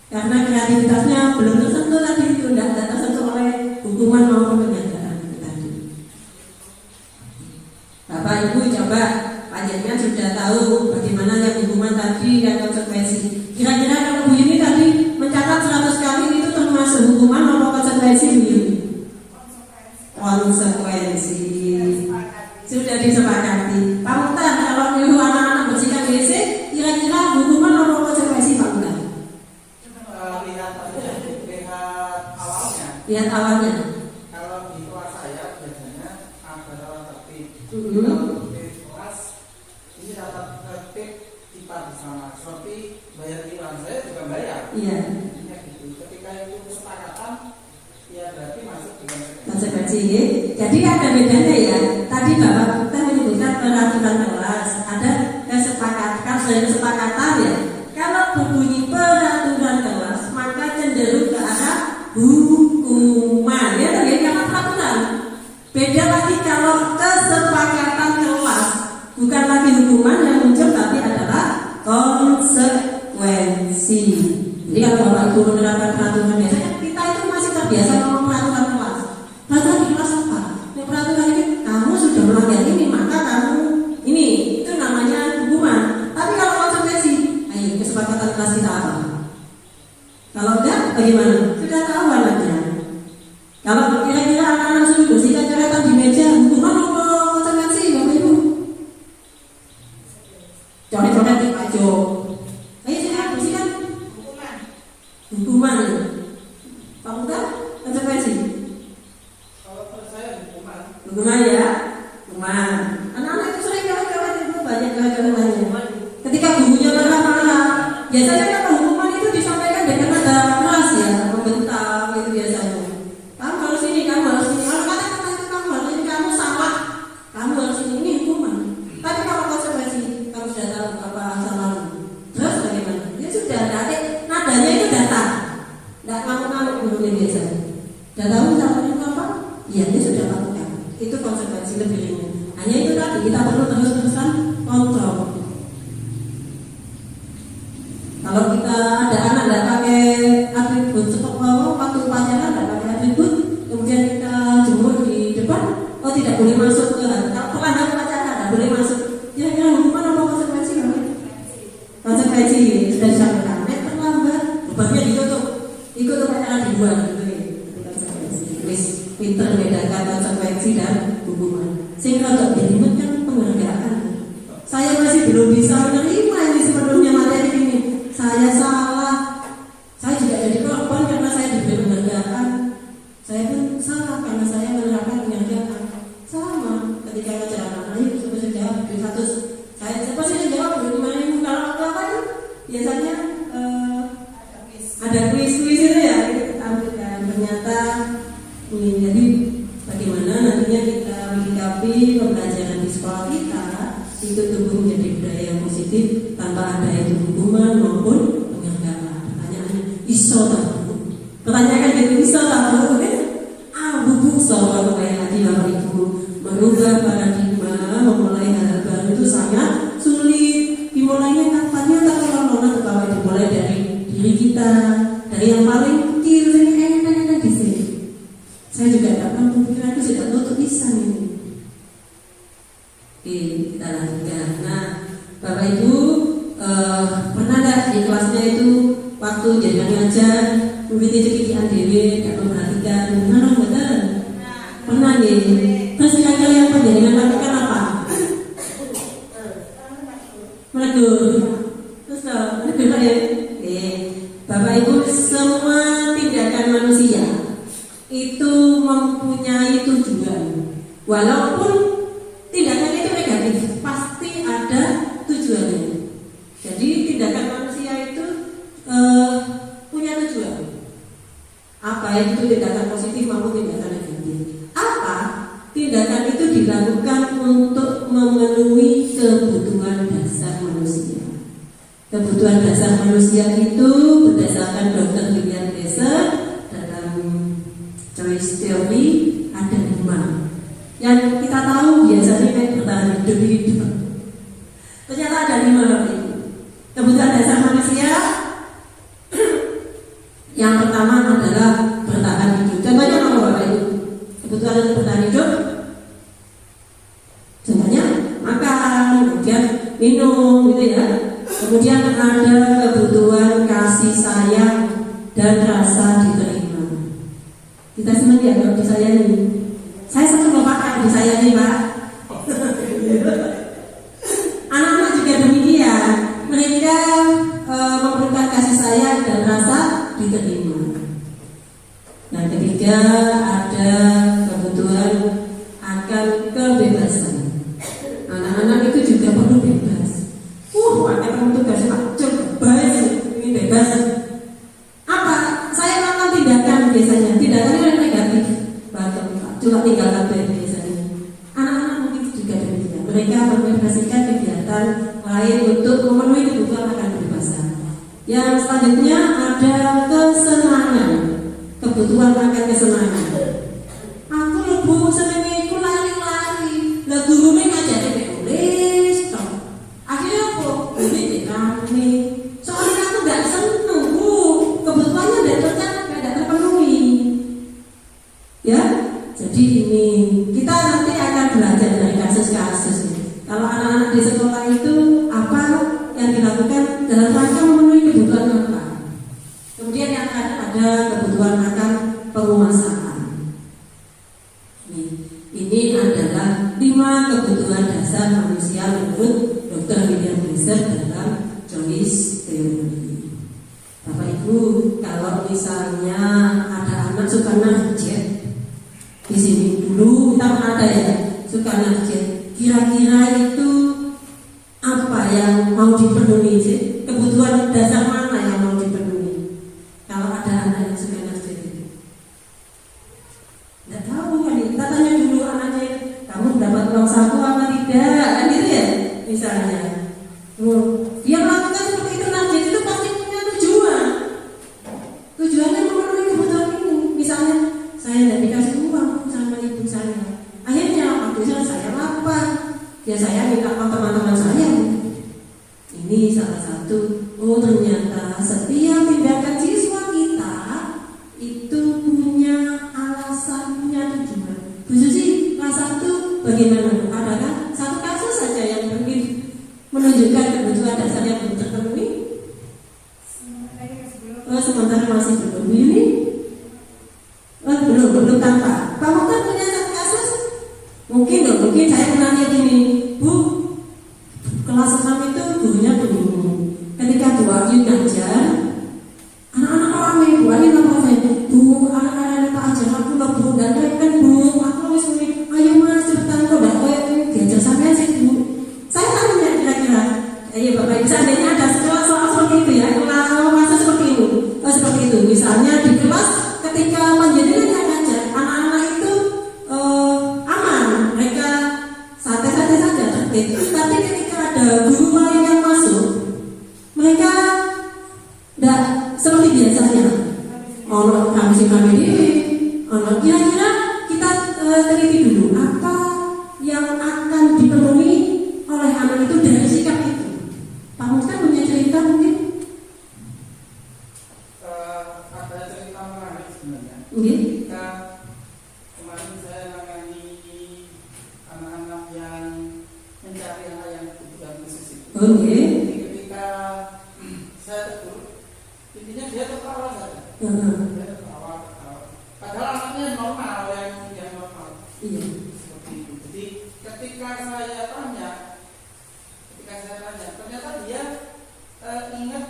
Karena kreativitasnya belum tersentuh tadi itu, tidak tersentuh oleh hukuman maupun penghargaan itu tadi. Bapak Ibu coba, panjenengan sudah tahu bagaimana yang hukuman tadi dan konsekuensi. Kira-kira kalau Bu ini tadi mencatat 100 kali itu termasuk hukuman atau konsekuensi Bu Yuni? Konsekuensi. Sudah disepakati. Pak Mukhtar, kalau nyuruh anak-anak bersihkan WC, kira-kira hukuman atau konsekuensi Pak Mukhtar? Lihat awalnya. Kalau di kelas saya biasanya ada tata tertib. Kalau di kelas ini tata tertib kita bersama. Seperti bayar iuran saya juga bayar. Iya. Gitu. Ketika itu kesepakatan, ya berarti masuk di konsekuensi. Jadi ada bedanya ya. Tadi Bapak kita menyebutkan peraturan kelas, ada kesepakatan, selain kesepakatan ya. Kalau berbunyi peraturan kelas, maka cenderung ke arah hukuman ya, tadi karena peraturan. Beda lagi kalau kesepakatan kelas, bukan lagi hukuman yang muncul, tapi adalah konsekuensi. Jadi kalau Bapak Ibu menerapkan peraturan biasanya kita itu masih terbiasa ngomong peraturan kelas. Peraturan di kelas apa? Ya, peraturan ini kamu sudah melanggar ini, maka kamu ini itu namanya hukuman. Tapi kalau konsekuensi, ayo kesepakatan kelas kita apa? Kalau enggak, bagaimana? Sudah tahu anaknya. Kalau kira-kira anak-anak suruh bersihkan coretan di meja, hukuman apa konsekuensi Bapak Ibu? Coret-coret di pojok. Ayo silakan bersihkan. Hukuman. Pak Mukhtar, konsekuensi. Kalau menurut saya hukuman. Hukuman ya, hukuman. Anak-anak itu sering coret-coret itu banyak coret-coretannya. Ketika gurunya marah-marah, biasanya kalau hukuman itu disampaikan dengan nada keras ya, membentak itu biasanya. Kamu harus ini, kamu harus ini. Kalau kata-kata itu kamu harus ini, kamu salah. Kamu harus ini hukuman. Tapi kalau konsekuensi, kamu sudah tahu apa salahmu. Terus bagaimana? Ya sudah, nadanya itu datar. Tidak ngamuk-ngamuk gurunya biasa. Sudah tahu salahnya apa? Ya, dia sudah lakukan. Itu konsekuensi lebih ringan. Hanya itu tadi, kita perlu terus-terusan kontrol. Kalau kita ada anak tidak pakai atribut seperti waktu upacara tidak pakai atribut, kemudian kita jemur di depan, oh tidak boleh masuk ke kalau pelanggar upacara tidak boleh masuk. Kira-kira hukuman apa konsekuensi? Konsekuensi sudah disampaikan. Terlambat, bebannya ditutup, ikut upacara di luar. Itu konsekuensi. Wis pinter membedakan konsekuensi dan hukuman. Sehingga untuk dirimu kan penghargaan. Saya masih belum bisa menerima ini sepenuhnya materi ini. Saya salah. Saya juga jadi korban karena saya diberi penghargaan. Saya pun salah karena saya menerapkan penghargaan. Sama ketika acara anak itu jawab di 100. Saya pasti jawab 5.000. Kalau apa itu biasanya ada kuis itu ya kita tampilkan. Ternyata ini jadi bagaimana nantinya kita menyikapi pembelajaran di sekolah kita itu tumbuh menjadi budaya yang positif tanpa ada itu hukuman maupun penghargaan. Pertanyaannya iso tahu. Pertanyakan gitu iso tahu kan? Buku soal lagi Bapak Ibu merubah paradigma, memulai hal baru itu sangat sulit. Dimulainya kapannya tak kalau Bapak Ibu mulai dari diri kita, dari yang paling kecil enak di sini. Saya juga tak mampu pikiran itu sudah tutup lisan ini. Oke, kita lanjutkan. Nah, Bapak Ibu pernah nggak di kelasnya itu waktu jangan ngajar begitu cekikian dewe dan memperhatikan mana betul? Pernah nih. Terus kira-kira yang penjaringan lakukan apa? Menegur. Terus menegur ya. Oke, Bapak Ibu semua tindakan manusia Walaupun tindakan itu negatif, pasti ada tujuannya. Jadi tindakan manusia itu punya tujuan. Apa itu tindakan positif maupun tindakan negatif? Apa tindakan itu dilakukan untuk memenuhi kebutuhan dasar manusia. Kebutuhan dasar manusia itu berdasarkan Dr. William Glasser dalam choice theory ada 5. Yang kita tahu biasanya kayak bertahan hidup. Ternyata ada 5 hal itu. Kebutuhan dasar manusia yang pertama adalah bertahan hidup. Contohnya apa Bapak Ibu? Kebutuhan untuk bertahan hidup. Contohnya makan, kemudian minum, gitu ya. Kemudian ada kebutuhan kasih sayang dan rasa diterima. Kita senang ya kalau disayangi. Saya senang Bapak disayangi Pak. Anak-anak juga demikian. Mereka memerlukan kasih sayang dan rasa diterima. Yang ketiga ada kebutuhan akan kebebasan. Anak-anak itu juga perlu bebas. Anak tugas bebas, ini bebas. Apa? Saya melakukan tindakan biasanya. Tindakan yang negatif. Bahkan cuma tinggalkan biasanya. Anak-anak mungkin juga demikian. Mereka membebaskan kegiatan lain untuk memenuhi kebutuhan akan kebebasan. Yang selanjutnya ada kesenangan. Kebutuhan akan kesenangan. Aku lebih senangnya itu lari-lari. Lah gurunya ngajarin nulis. Akhirnya apa? Ini rame. Soalnya aku nggak seneng, Bu. Kebutuhannya tidak terpenuhi. Ya, jadi ini kita nanti akan belajar dari kasus-kasus. Kalau anak-anak di sekolah itu apa yang dilakukan dalam rangka memenuhi kebutuhan apa? Kemudian yang ada kebutuhan akan penguasaan. Ini adalah 5 kebutuhan dasar manusia menurut Dr. William Glasser dalam choice theory. Bapak Ibu, kalau misalnya ada anak suka narjet, di sini dulu kita ada ya suka narjet. Kira-kira itu apa yang mau dipenuhi sih? Kebutuhan dasar mana yang mau dipenuhi? Kalau ada anak yang suka narjet itu, nggak tahu kan? Kita tanya dulu anaknya, kamu dapat uang saku apa tidak? Kan gitu ya, misalnya. Dia melakukan seperti itu narjet itu pasti punya tujuan. Tujuannya memenuhi kebutuhan ini. Misalnya, saya tidak dikasih uang sama ibu saya. Akhirnya waktu saya lapar. Ya saya minta uang teman-teman saya. Ini salah satu. Oh ternyata setiap tindakan siswa kita itu punya alasan, punya tujuan. Bu Susi, kelas 1 bagaimana? Adakah satu kasus saja yang mungkin menunjukkan kebutuhan dasar yang belum terpenuhi? Sementara masih belum. Ini belum tampak. Pak Mukhtar punya satu kasus? Mungkin saya pernah lihat ini, Bu. Kelas 6 itu gurunya bingung. Ketika Bu Ayu ngajar, anak-anak ramai. Bu Ayu ngomong, Bu, anak-anak Pak ajar aku lah Bu, dan kan Bu, aku harus ini. Ayo Mas, cepetan kok, dah diajar sampai sih Bu. Saya tanya kira-kira, ya Bapak Ibu, seandainya ada soal seperti itu ya, kalau kasus seperti itu, seperti itu. Misalnya di kelas, ketika panjenengan yang ngajar, anak-anak itu aman, mereka santai-santai saja, tertib. Tapi ketika ada guru lain yang masuk, mereka tidak seperti biasanya. Ono kami ini, ono kira-kira kita teliti dulu apa yang akan dipenuhi oleh anak itu dari sikap itu. Pak Mukhtar punya cerita mungkin? Ada cerita menarik sebenarnya. Ketika kemarin saya nangani anak-anak yang mencari hal yang kebutuhan khusus itu. Jadi ketika saya tegur, intinya dia tertawa saja. Dia tertawa. Padahal anaknya normal, yang normal. Iya. Seperti itu. Jadi ketika saya tanya, ternyata dia ingat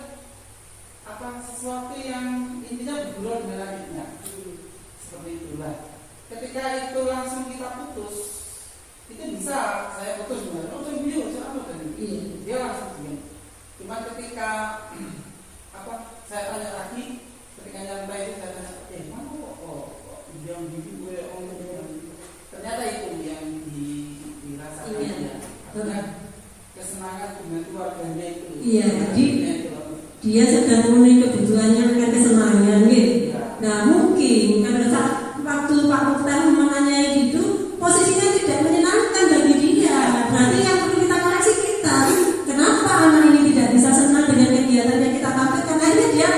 sesuatu yang intinya bergurau dengan adiknya. Seperti itulah. Ketika itu langsung kita putus, kesenangan dengan keluarganya itu. Iya, jadi dia sedang memenuhi kebutuhannya dengan kesenangan gitu. Nah mungkin karena waktu Pak Mukhtar menanyai gitu, posisinya tidak menyenangkan bagi dia. Berarti yang perlu kita koreksi kita. Kenapa anak ini tidak bisa senang dengan kegiatan yang kita tampilkan? Akhirnya dia,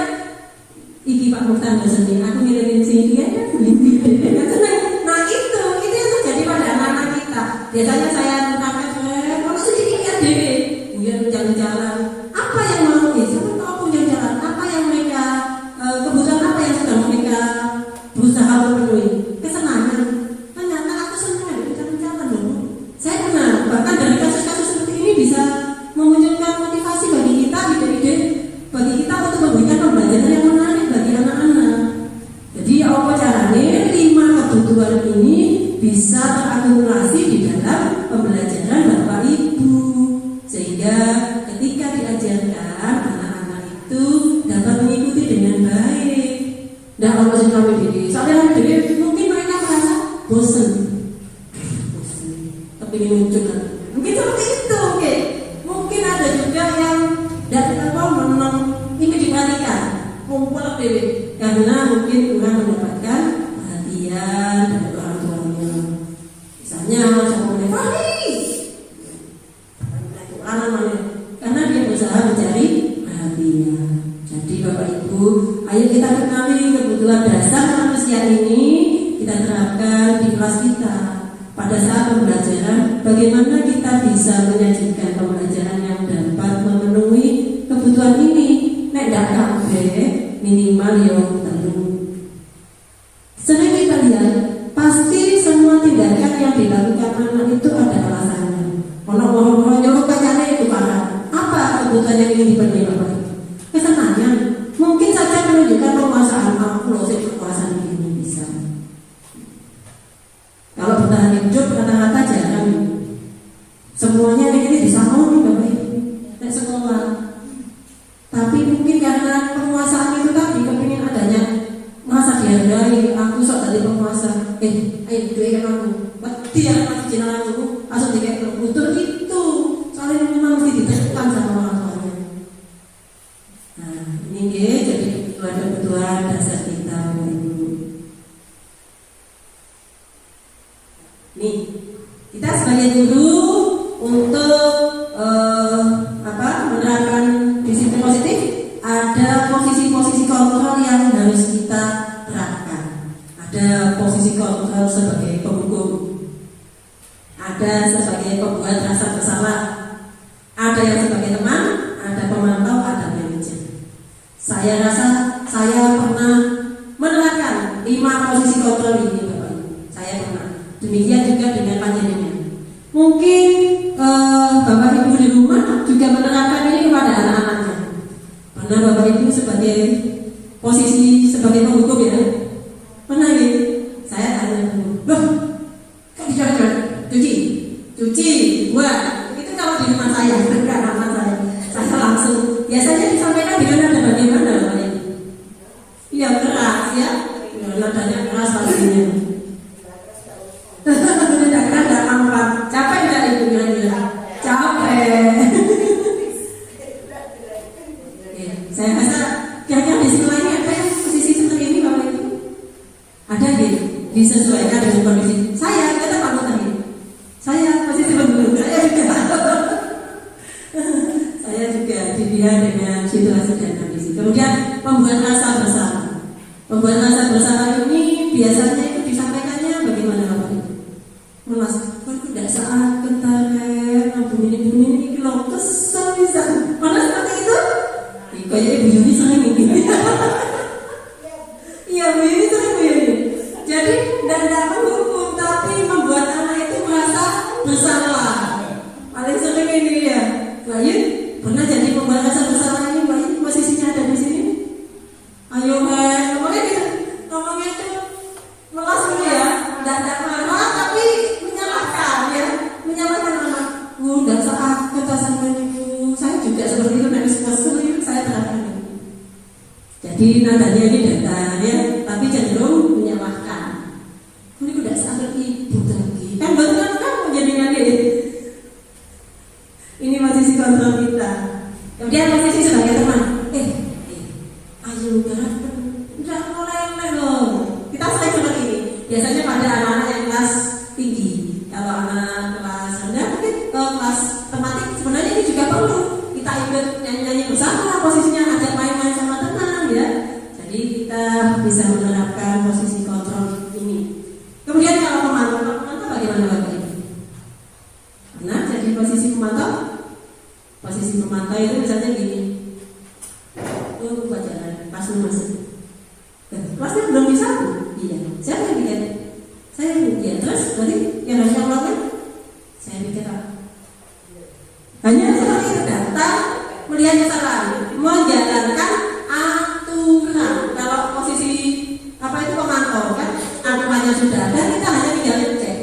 iki Pak Mukhtar bosan, aku ngirimin sini dia kan senang. Nah itu yang terjadi pada anak-anak kita. Biasanya saya mengatakan, kalau sedikit ya deh, kemudian jalan-jalan. Apa yang mau? Siapa tahu punya jalan. Apa yang mereka kebutuhan apa yang sedang mereka berusaha memenuhi? Kesenangan. Ternyata aku senang ada jalan-jalan loh. Saya kenal. Bahkan dari kasus-kasus seperti ini bisa memunculkan motivasi bagi kita, ide-ide bagi kita untuk memberikan pembelajaran yang menarik bagi anak-anak. Jadi apa caranya 5 kebutuhan ini bisa terakumulasi di dalam pembelajaran Bapak Ibu, sehingga ketika diajarkan anak-anak itu dapat mengikuti dengan baik. Tidak harus kami diri. Soalnya mungkin mereka merasa bosan, tapi ini muncul mungkin seperti itu. Oke. Mungkin ada juga yang dari menang ingin diperhatikan, kumpul dewi karena mungkin kurang mendapatkan perhatian dari orang tuanya. Misalnya sama karena dia berusaha mencari perhatian. Jadi Bapak Ibu, ayo kita kenali kebutuhan dasar manusia ini, kita terapkan di kelas kita. Pada saat pembelajaran, bagaimana kita bisa menyajikan pembelajaran yang dapat memenuhi kebutuhan ini? Nek dak kabeh minimal yo telu. Sering kita lihat, pasti semua tindakan yang dilakukan anak itu ada alasannya. Ono nyuruh kacanya itu parah. Apa kebutuhan yang ingin dipenuhi Bapak Ibu? Kesenangan. Mungkin saja menunjukkan penguasaan. Aku loh saya kekuasaan ini bisa. Kalau bertahan hidup kata-kata jarang. Semuanya ini disangoni Bapak Ibu. Nek sekolah. Tapi mungkin karena penguasaan itu tadi kepingin adanya masa dihargai. Aku sok dari penguasa. Ayo duit kan aku. Dia masih jenengan aku. Asal dikayak berbutuh itu. Soalnya memang mesti ditekan sama orang tuanya. Nah ini dia jadi kebutuhan dasar kita Bapak Ibu. Nih kita sebagai guru untuk menerapkan disiplin positif, ada posisi-posisi kontrol yang harus kita terapkan. Ada posisi kontrol sebagai penghukum, ada sebagai pembuat rasa bersalah, ada yang sebagai teman, ada pemantau, ada manajer. Saya rasa saya pernah menerapkan 5 posisi kontrol ini Bapak Ibu. Saya pernah. Demikian juga dengan panjenengan. Mungkin Bapak Ibu di rumah juga menerapkan ini kepada anak-anaknya. Pernah Bapak Ibu sebagai posisi sebagai penghukum ya? Pernah ya? Saya tanya dulu, loh, kok tidak cuci, buat itu kalau di rumah saya, enggak nama saya langsung. Biasanya disampaikan dengan nada bagaimana Bapak Ibu? Iya keras ya, nadanya keras pastinya. Tidak keras, tidak tampan. Capek nggak Ibu kira-kira? Capek. Saya rasa kira-kira di sekolah ini ada yang posisi seperti ini Bapak Ibu? Ada gitu, disesuaikan dengan kondisi. Saya kata Pak Mukhtar ini. Saya posisi penghukum, saya juga dilihat dengan situasi dan kondisi. Kemudian membuat rasa bersalah. Membuat rasa bersalah ini biasanya itu disampaikannya bagaimana Bapak Ibu? Mas, aku tidak saat kentare, bunyi kalau kesel bisa. Mana seperti itu? Kayaknya Ibu Yuni sering ini. Iya Bu Yuni sering Bu Yuni. Jadi tidak menghukum, tapi membuat anak itu merasa bersalah. Paling sering ini ya. Lain pernah jadi pembuat rasa bersalah ini, Mbak Yuni posisinya ada di sini. Ayo ngomongnya itu melas dulu ya. Tidak marah tapi menyalahkan ya, menyalahkan anak. Tidak saat ketasan Ibu. Saya juga seperti itu dari sekolah saya terapkan. Jadi nadanya ini datar ya, tapi cenderung menyalahkan. Ini udah saat Ibu lagi. Kan betul kamu jadi nanti. Ini posisi kontrol kita. Kemudian posisi sebagai teman. Ayo gerakan, udah mulai loh. Kita sering seperti ini. Biasanya pada anak-anak yang kelas tinggi. Kalau anak kelas rendah mungkin kelas tematik sebenarnya ini juga perlu. Kita ikut nyanyi-nyanyi bersama, posisinya ajak main-main sama teman ya. Jadi kita bisa menerapkan posisi kontrol ini. Kemudian kalau pemantau bagaimana Bapak Ibu? Nah, jadi posisi pemantau itu misalnya gini. Pelajaran pas masih. Kelasnya belum bisa. Iya. Saya bikin. Terus berarti yang harus melakukan saya bikin apa? Hanya seperti itu datang melihat kesalahan, menjalankan aturan. Kalau posisi apa itu pemantau kan aturannya sudah ada, kita hanya tinggal cek.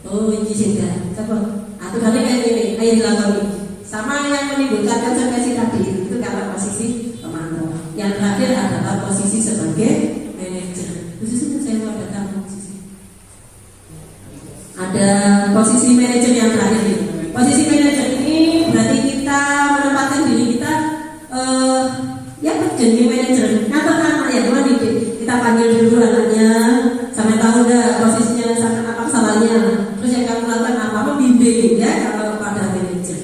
Oh ini sudah, aturannya kayak gini, ayo dilakoni. Sama yang menimbulkan konsekuensi tadi itu karena posisi pemantau. Yang terakhir adalah posisi sebagai manajer. Khususnya saya mau datang posisi. Ada posisi manajer yang terakhir ini. Posisi manajer ini berarti kita menempatkan diri kita ya jadi manajer. Katakan ya teman kita panggil dulu anaknya sampai tahu dah posisinya sampai apa kesalahannya. Terus yang kamu lakukan apa? Membimbing ya kalau pada manajer.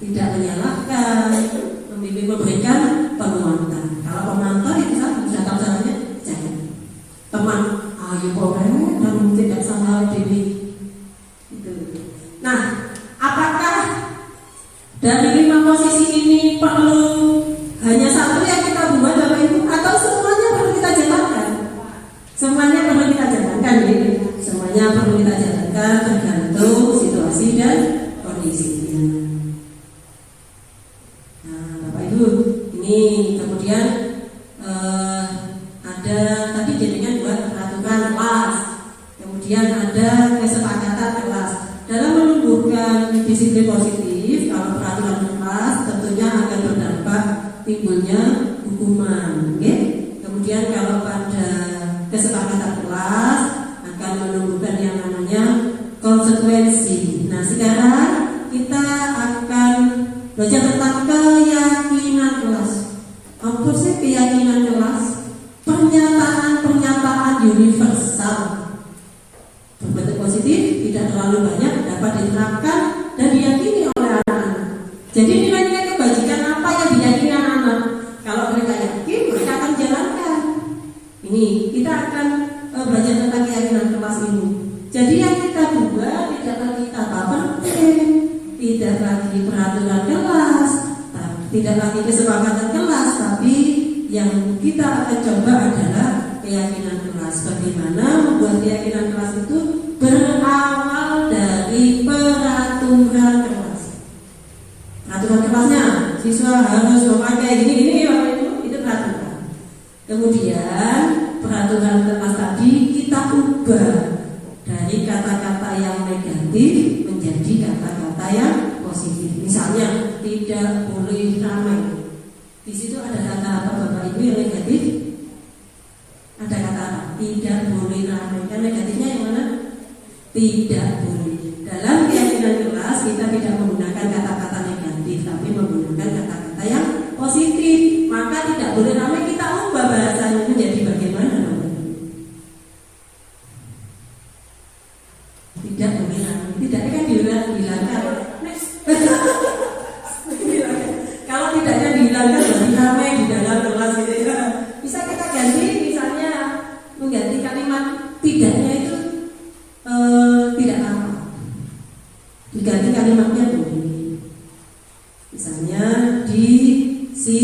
Tidak menyalahkan, membimbing, memberikan penguatan. Kalau pemantau itu sudah tahu caranya, jangan. Teman, ayo boleh, dan tidak salah diri. Itu. Nah, apakah dari 5 posisi ini perlu hanya satu yang kita buat Bapak Ibu, atau semuanya perlu kita jalankan? Semuanya perlu kita jalankan, ya? Semuanya perlu kita jalankan tergantung situasi dan kondisinya. Ini kemudian ada tadi jenengan buat peraturan kelas, kemudian ada kesepakatan kelas. Dalam menumbuhkan disiplin positif, kalau peraturan kelas tentunya akan berdampak timbulnya hukuman. Okay? Kemudian kalau pada kesepakatan kelas akan menumbuhkan yang namanya konsekuensi. Nah sekarang kita akan belajar tentang keyakinan kelas. Apa sih keyakinan kelas? Pernyataan-pernyataan universal berbentuk positif, tidak terlalu banyak, dapat diterapkan dan diyakini oleh anak-anak. Jadi nilai-nilai kebajikan apa yang diyakini anak-anak? Kalau mereka yakin, mereka akan jalankan. Ini kita akan belajar tentang keyakinan kelas ini. Jadi yang kita buat tidak lagi kata penting, tidak lagi peraturan kelas, tidak lagi kesepakatan kelas, tapi yang kita akan coba adalah keyakinan kelas. Bagaimana membuat keyakinan kelas itu berawal dari peraturan kelas. Peraturan kelasnya, siswa harus memakai gini itu peraturan. Kemudian peraturan kelas tadi kita ubah dari kata-kata yang negatif menjadi kata-kata yang positif. Misalnya tidak boleh ramai. Di situ ada kata apa Bapak Ibu yang negatif? Ada kata apa? Tidak boleh ramai. Dan negatifnya yang mana? Tidak boleh. Dalam keyakinan kelas kita tidak menggunakan kata-kata negatif, tapi menggunakan kata-kata yang positif. Maka tidak boleh ramai kita ubah bahasanya menjadi bagaimana? Tidak boleh ramai. Tidak kan dihilangkan. Kalau tidaknya dihilangkan berarti ramai di dalam kelas gitu ya. Bisa kita ganti misalnya mengganti kalimat tidaknya itu tidak apa. Diganti kalimatnya boleh. Misalnya disiplin,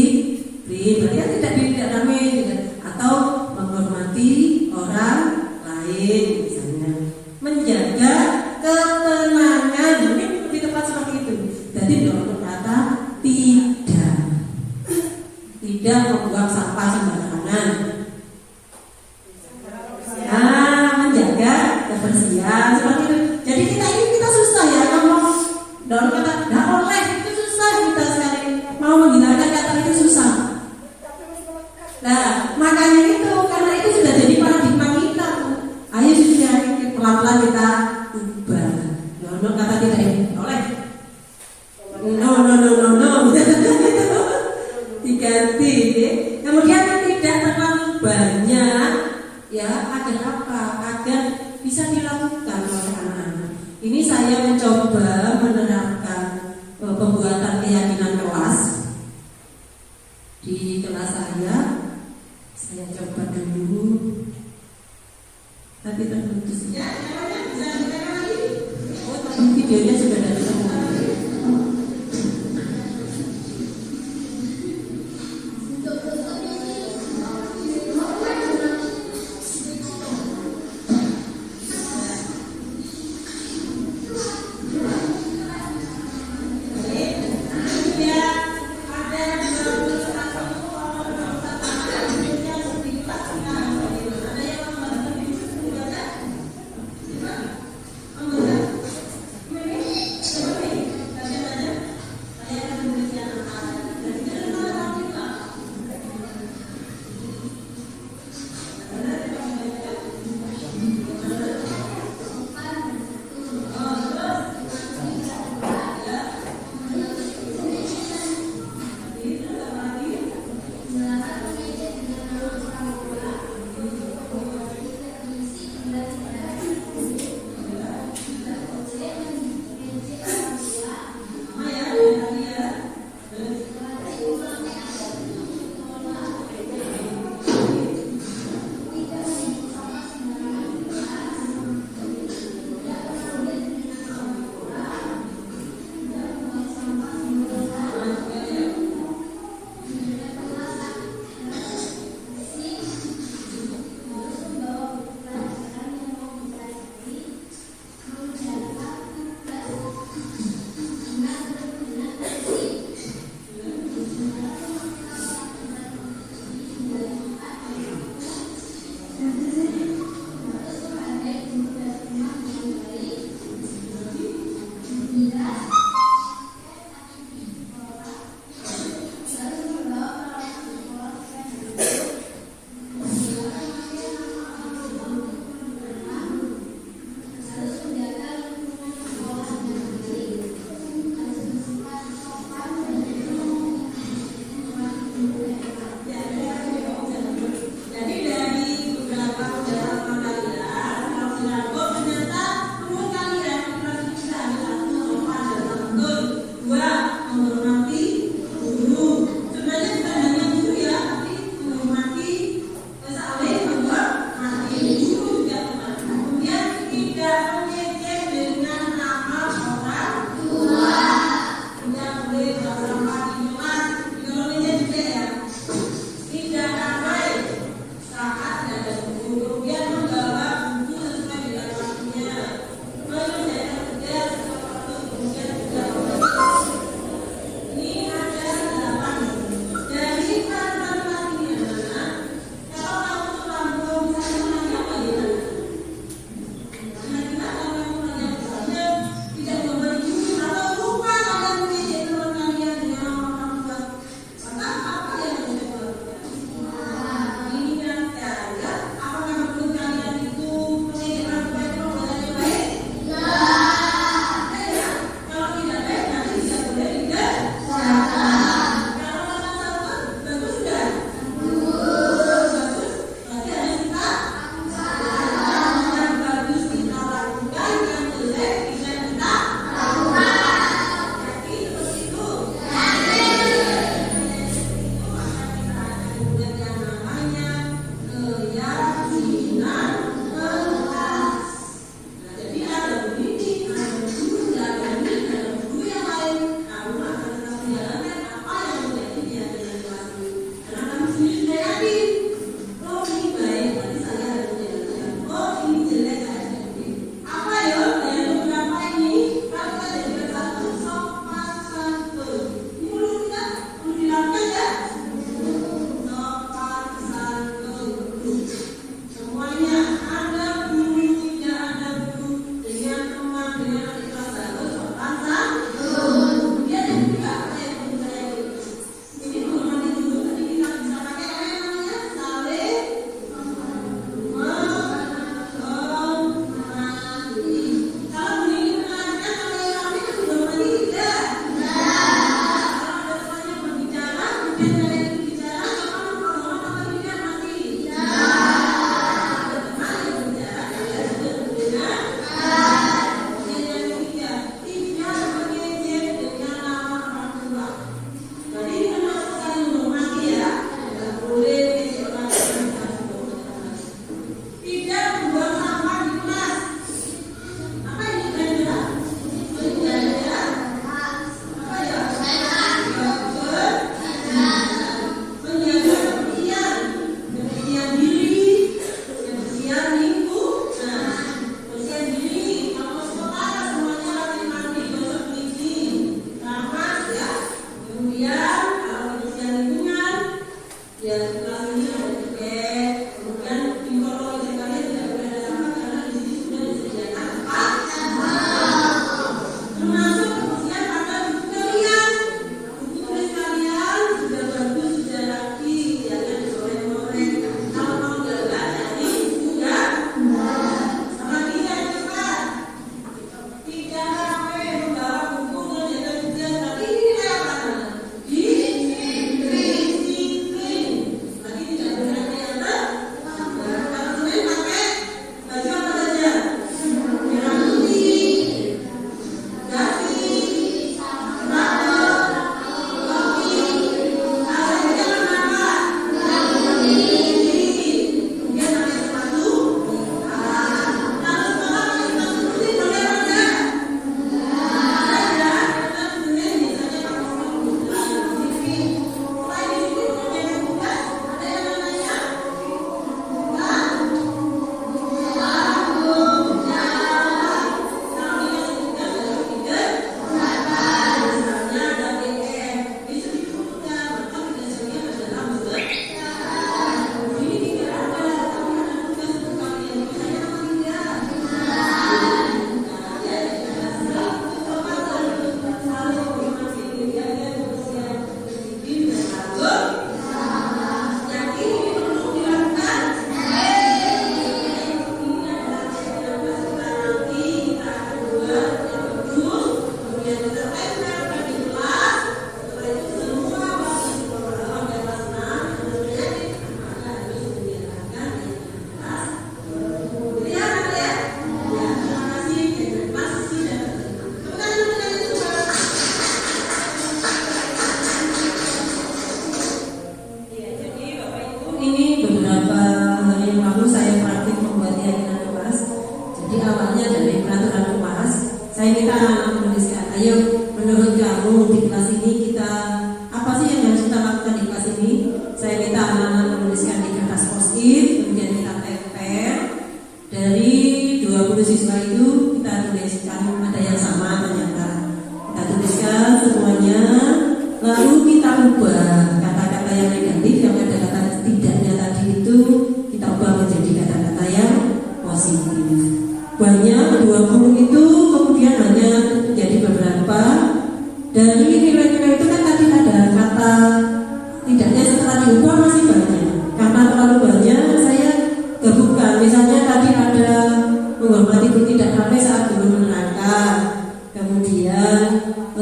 berarti kan tidak ramai tidak. Atau menghormati orang lain misalnya. Menjaga ketenangan ini di tempat seperti itu. Jadi dalam kata tidak membuang sampah sembarangan. Menjaga kebersihan seperti itu. Jadi kita susah ya ngomong dalam kata nggak boleh itu susah kita sekali mau menghilangkan kata itu susah. Nah makanya itu karena itu sudah jadi paradigma kita. Ayo sudah pelan-pelan kita ubah. Dalam kata tidak boleh. No pembuatan keyakinan kelas. Di kelas saya coba dulu, tapi terputus. Oh, tapi videonya sudah ada semua.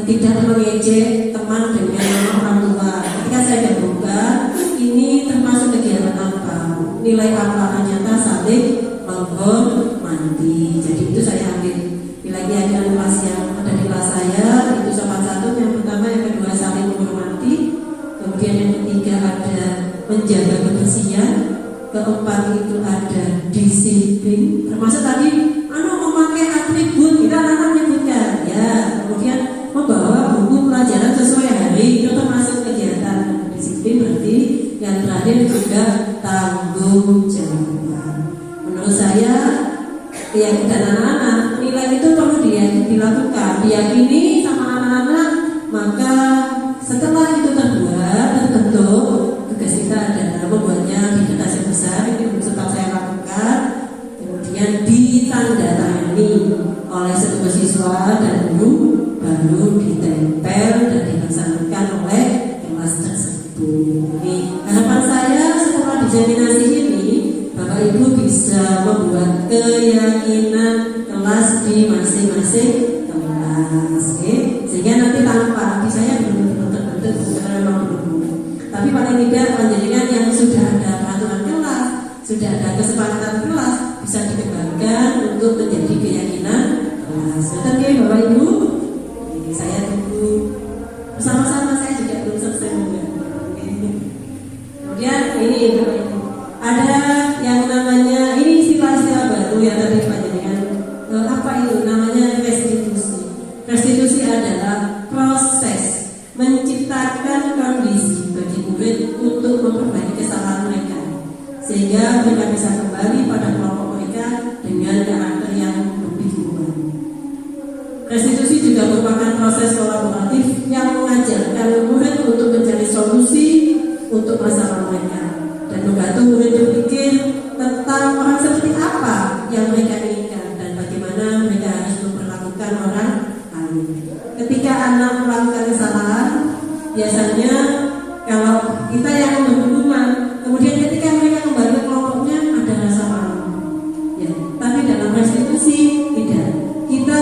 tidak mengejek teman dengan nama orang tua. Ketika saya gabungkan, ini termasuk kegiatan apa, nilai apa, ternyata saling menghormati. Jadi itu saya ambil. Lagi ada kelas yang ada di kelas saya, itu sopan satu, yang pertama, yang kedua saling menghormati, kemudian yang ketiga ada menjaga kebersihan, keempat itu ada disiplin, termasuk tadi memakai atribut, kita anak menyebutkan ya, kemudian membawa buku pelajaran sesuai hari, itu termasuk kegiatan disiplin. Berarti yang terakhir juga tanggung jawab. Menurut saya ya, dan anak-anak nilai itu perlu dilakukan, diyakini sama anak-anak, maka setelah itu terbuat, terbentuk, tugas kita adalah membuatnya di kertas yang besar. Ini sempat saya lakukan, kemudian ditandatangani oleh seluruh siswa dan guru, baru ditempel dan dilaksanakan oleh kelas tersebut. Ini harapan saya setelah dijaminasi ini, Bapak Ibu bisa membuat keyakinan kelas di masing-masing kelas, sehingga nanti tanpa di saya belum terbentuk secara memang belum. Tapi paling tidak panjenengan yang sudah ada peraturan kelas, sudah ada kesepakatan kelas, bisa dikembangkan untuk menjadi keyakinan kelas. Oke Bapak Ibu, ini saya tunggu bersama-sama, saya juga belum selesai. Kemudian ini Bapak Ibu, ada yang namanya, ini istilah-istilah baru yang tadi panjenengan, apa itu namanya restitusi. Restitusi adalah proses menciptakan kondisi bagi murid untuk memperbaiki kesalahan mereka, sehingga mereka bisa kembali pada kelompok mereka dengan karakter yang lebih kuat. Restitusi juga merupakan proses kolaboratif yang mengajarkan murid untuk mencari solusi untuk masalah mereka dan membantu murid berpikir tentang orang seperti apa yang mereka inginkan dan bagaimana mereka harus memperlakukan orang lain. Ketika anak melakukan kesalahan, biasanya kalau kita yang memberi hukuman, kemudian ketika mereka kembali ke kelompoknya ada rasa malu. Ya, tapi dalam restitusi tidak. Kita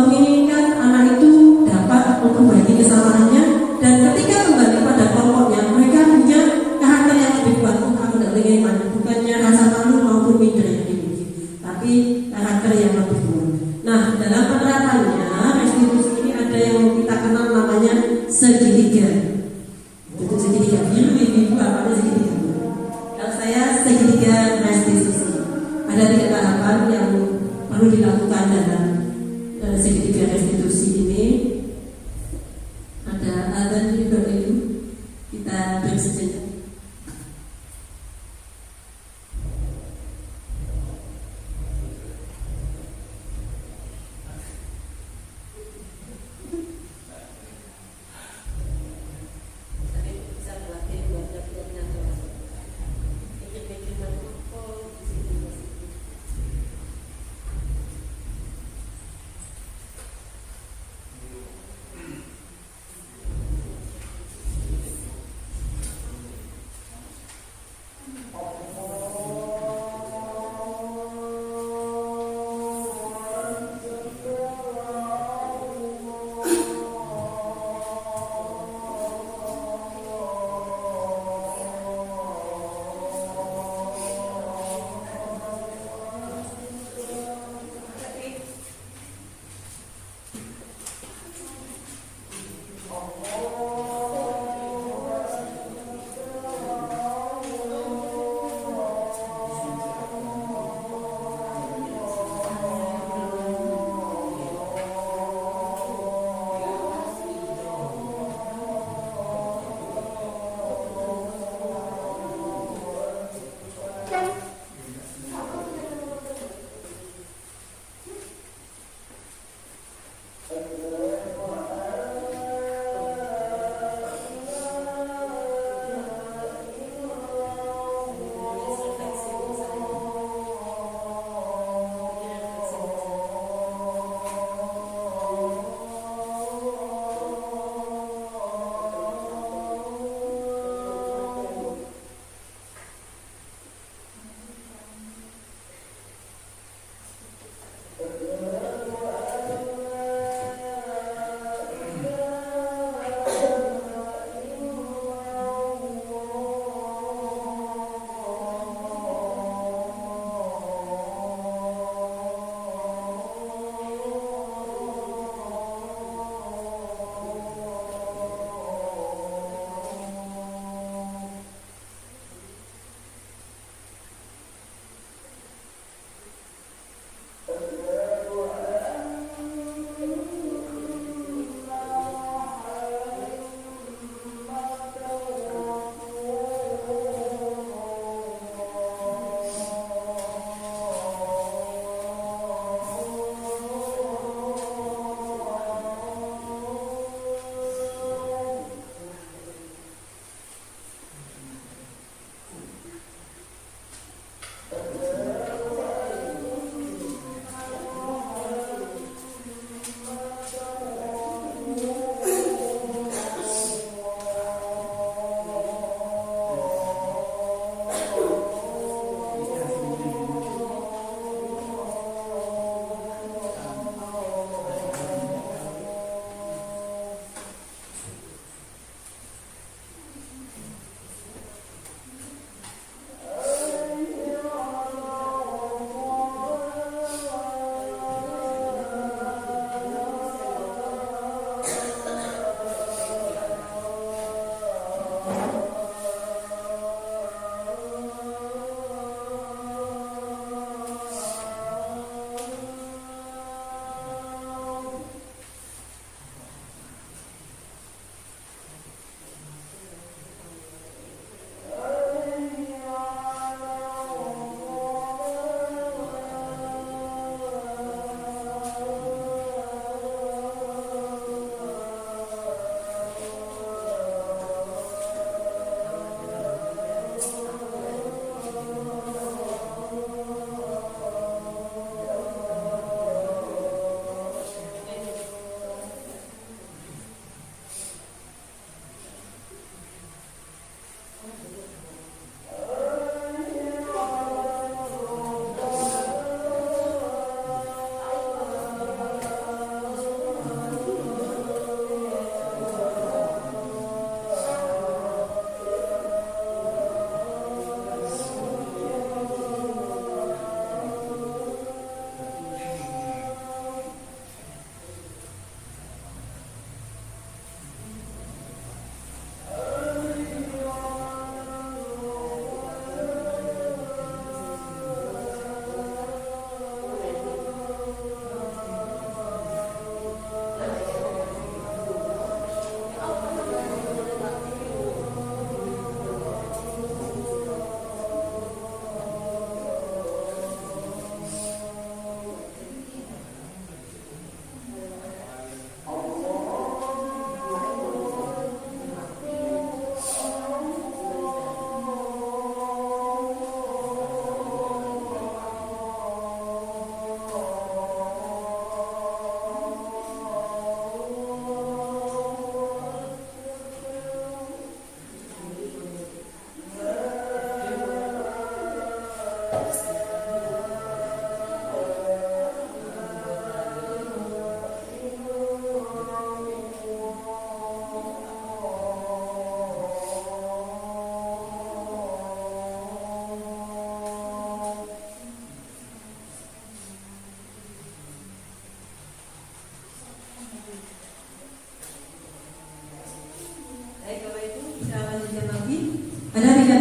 menginginkan anak itu dapat memperbaiki kesalahannya dan ketika kembali pada kelompoknya mereka punya karakter yang lebih kuat. Aku tidak ingin malu, bukannya rasa malu maupun minder yang dimiliki, tapi karakter yang lebih kuat. Nah, dalam penerapannya restitusi ini ada yang kita kenal namanya segitiga. Itu segitiga biru, ibu apa segitiga? Kalau saya segitiga restitusi. Ada 3 tahapan yang perlu dilakukan dalam segitiga restitusi ini. Ada azan juga itu, kita bersedia.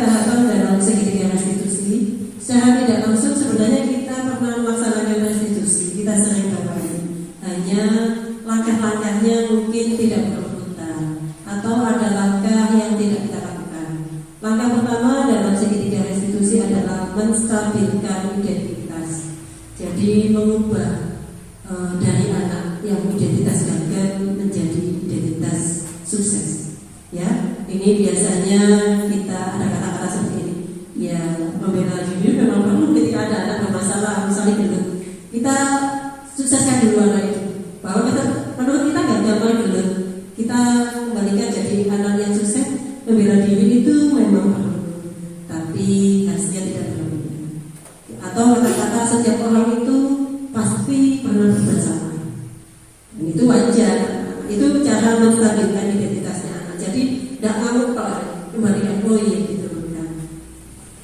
tahapan dalam segitiga restitusi. Secara tidak langsung sebenarnya kita pernah melaksanakan restitusi, kita sering bawain. Hanya langkah-langkahnya mungkin tidak berurutan atau ada langkah yang tidak kita lakukan. Langkah pertama dalam segitiga restitusi adalah menstabilkan identitas. Jadi mengubah dari anak yang identitas gagal menjadi identitas sukses. Ya, ini biasanya kita ada kata-kata seperti ini. Ya, membela diri memang perlu ketika ada anak bermasalah, misalnya gelut. Kita sukseskan dulu anak itu. Bahwa menurut kita gagal main gelut. Kita kembalikan jadi anak yang sukses. Membela diri itu memang perlu, tapi hasilnya tidak perlu. Atau kata-kata setiap orang itu pasti pernah bersama. Dan itu wajar. Itu cara menstabilkan identitasnya anak. Jadi tidak ngamuk kalau kembalikan proyek gitu kan.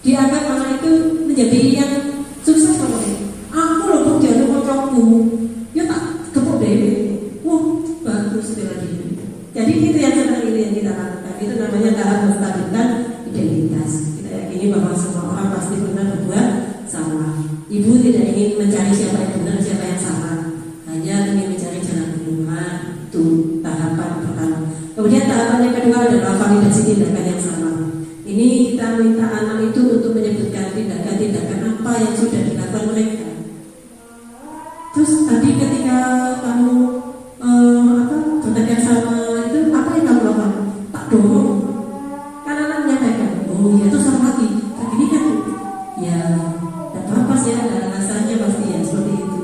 Dianggap anak itu menjadi yang sukses pokoknya. Aku loh kok jadi kocokku. Ya tak kepok deh. Wah bagus bela diri. Jadi itu yang sedang ini yang kita lakukan. Itu namanya cara menstabilkan identitas. Kita yakini bahwa semua orang pasti pernah berbuat salah. Ibu tidak ingin mencari siapa yang benar, siapa yang salah. Hanya ingin mencari jalan keluar. Itu tahapan pertama. Kemudian tahapan yang kedua adalah validasi tindakan yang salah. Ini kita minta anak itu untuk menyebutkan tindakan-tindakan apa yang sudah dilakukan mereka. Terus tadi ketika kamu bertanya sama itu, apa yang kamu lakukan? Tak dorong. Kan anak menyampaikan, oh ya itu sama lagi. Begini kan? Ya, tidak apa-apa sih, ada alasannya pasti ya seperti itu.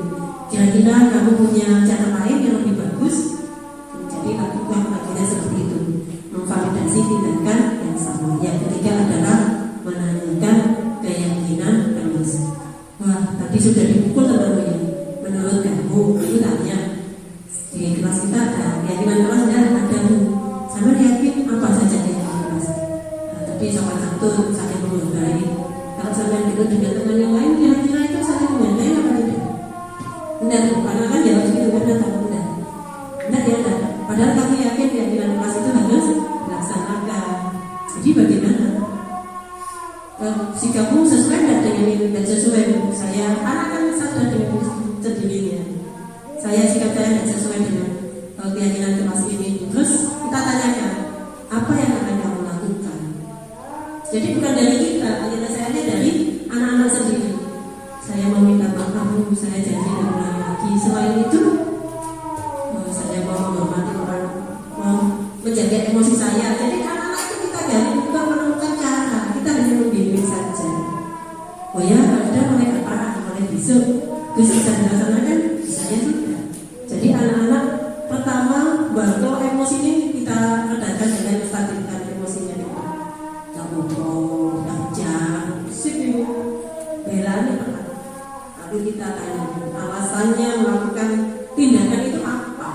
Kira-kira kamu punya cara lain yang lebih bagus? Jadi lakukan akhirnya seperti itu. Memvalidasi tindakan yang sama. Yang ketiga adalah menanyakan keyakinan terus. Wah, tadi sudah dipukul teman-teman. Menurut kamu, aku tanya di kelas kita ada keyakinan kelas dan ada Bu. Sama yakin apa saja keyakinan kelas. Tapi sopan santun saling menghargai. Kalau sampai dengan teman yang lain, kira-kira itu saling menghargai apa tidak? Benar, karena kan jawab segitu karena tak benar. Benar ya, benar. Padahal kami yakin keyakinan kelas itu harus dilaksanakan. Jadi bagaimana? Sikapmu sesuai dengan ini dan sesuai dengan saya. Anak kan sadar dengan sendirinya. Sikap saya tidak sesuai dengan keyakinan kelas ini. Terus kita tanyakan, apa yang akan kamu lakukan? Jadi bukan dari kita, penyelesaiannya dari anak-anak sendiri. Saya meminta maaf, saya janji tidak ulangi lagi. Selain itu, saya mau menghormati orang, mau menjaga emosi saya. Jadi anak-anak itu kita gali juga menemukan cara. Kita hanya membimbing saja. Oh ya, ada mulai kapan, mulai besok bisa dilaksanakan, saya sudah. Jadi anak-anak pertama bantu emosi ini kita redakan dengan menstabilkan emosinya. Kamu mau kerja, sip ibu, belanya apa? Lalu kita tanya alasannya melakukan tindakan itu apa.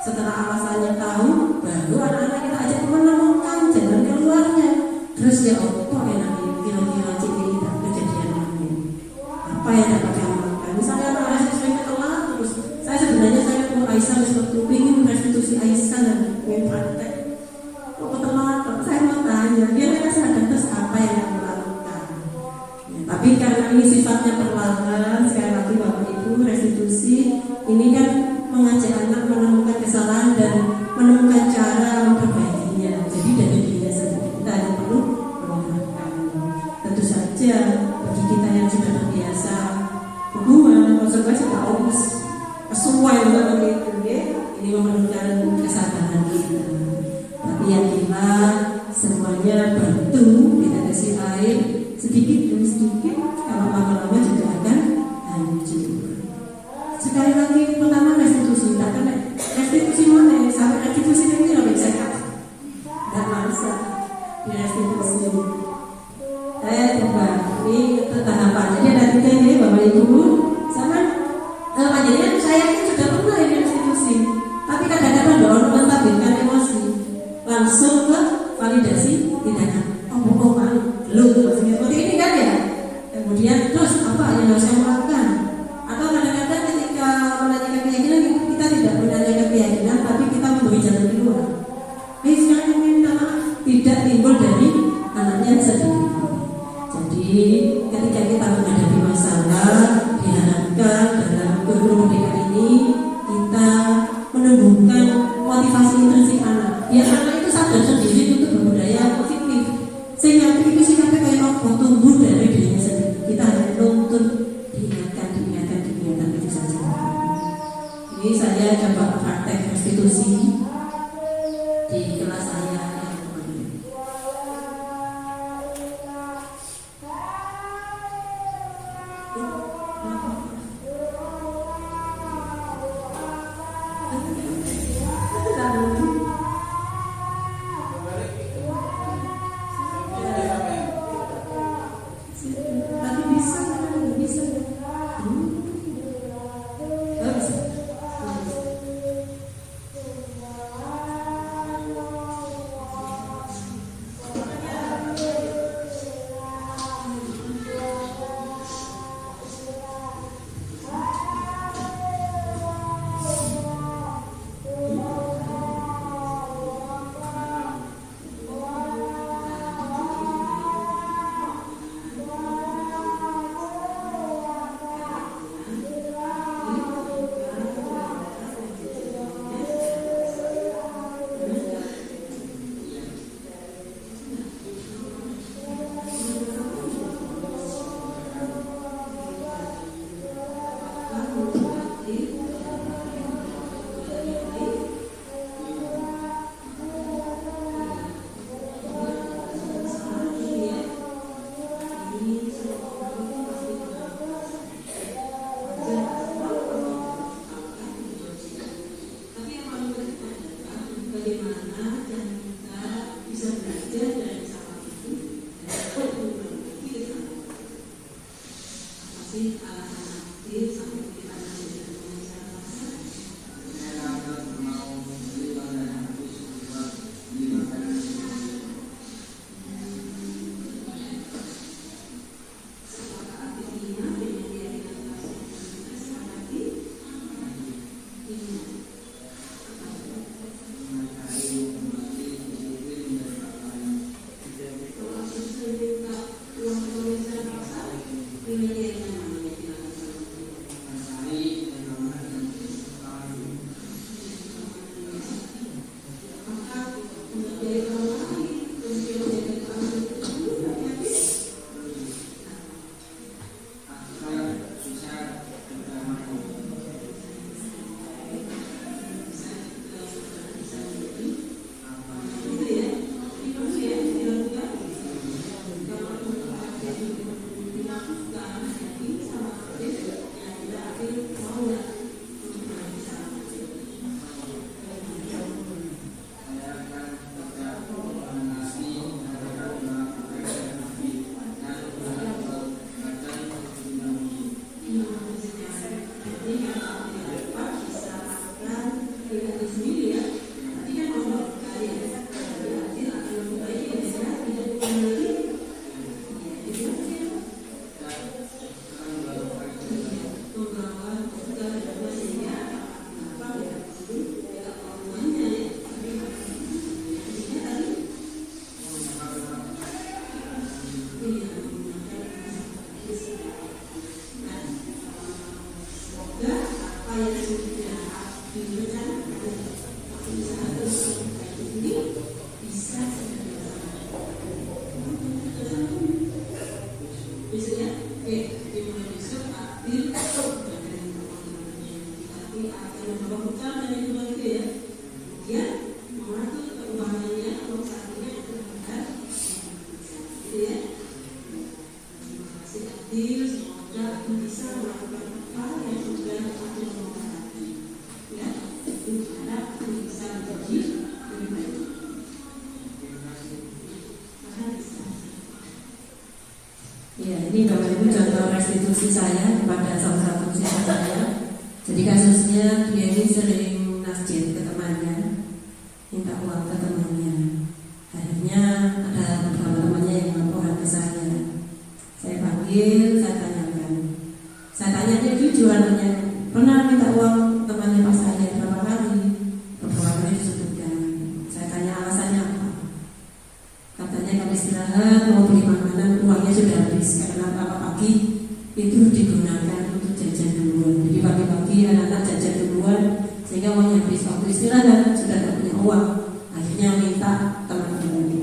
Setelah alasannya tahu, baru anak-anak kita ajak menemukan jalan keluarnya. Terus ya kok enak kira-kira ciri kejadian ini. Apa yang dapat kamu lakukan? Misalnya anak Aisyah sering telat terus. Saya mau Aisyah seperti ingin restitusi Aisyah dan ingin praktek. Kok telat? Saya mau tanya. Dia sadar terus apa yang kamu lakukan? Ya, tapi karena ini sifatnya perlahan, sekali lagi Bapak Ibu restitusi ini kan mengajak anak menemukan kesalahan dan menemukan cara memperbaikinya. Jadi dari dirinya sendiri kita hanya perlu melakukan. Tentu saja bagi kita yang sudah terbiasa hubungan konsekuensi harus sesuai dengan itu, ya. Ini memerlukan kesabaran kita. Tapi yang jelas semuanya batu ditetes air sedikit demi sedikit. Kalau lama-lama juga akan hancur. Sekali lagi pertama restitusi, tak kena restitusi mana? Sampai restitusi ini lebih sehat. Dan masa di restitusi. Coba ini tahapan. Jadi ada 3 ini Bapak Ibu sama panjenengan saya ini sudah pernah ini restitusi. Tapi kadang-kadang doang menstabilkan emosi. Langsung ke validasi tindakan. Oh belum maksudnya seperti ini kan ya. Kemudian terus apa yang harus saya lakukan? Atau kadang-kadang ketika menanyakan keyakinan kita tidak menanyakan keyakinan, tapi kita memberi jalan keluar. Sekarang minta maaf tidak timbul dari anaknya alasannya sendiri. Jadi ketika kita menghadapi masalah, diharapkan dalam kurikulum merdeka ini kita menumbuhkan motivasi intrinsik anak. Biar anak itu sadar sendiri untuk berbudaya positif. Sehingga itu sikapnya kayak apa tumbuh dari dirinya sendiri. Kita hanya menuntut diingatkan itu saja. Ini saya coba praktek restitusi di kelas saya yang kemarin. Ya, ini Bapak Ibu contoh restitusi saya kepada salah satu siswa saya. Jadi kasusnya dia ini sering nasjid ke temannya, minta uang ke temannya. Akhirnya ada beberapa temannya yang melaporkan ke saya. Saya panggil, saya tanyakan. Saya tanya dia jujur, anaknya pernah minta uang temannya Pak saya berapa kali? Beberapa kali disebutkan. Saya tanya alasannya apa? Katanya kalau istilah istirahat mau beli makanan uangnya sudah habis karena pagi itu digunakan untuk jajan duluan. Jadi pagi-pagi anak-anak jajan duluan sehingga uangnya habis. Waktu istirahat sudah tidak punya uang, akhirnya minta teman-temannya.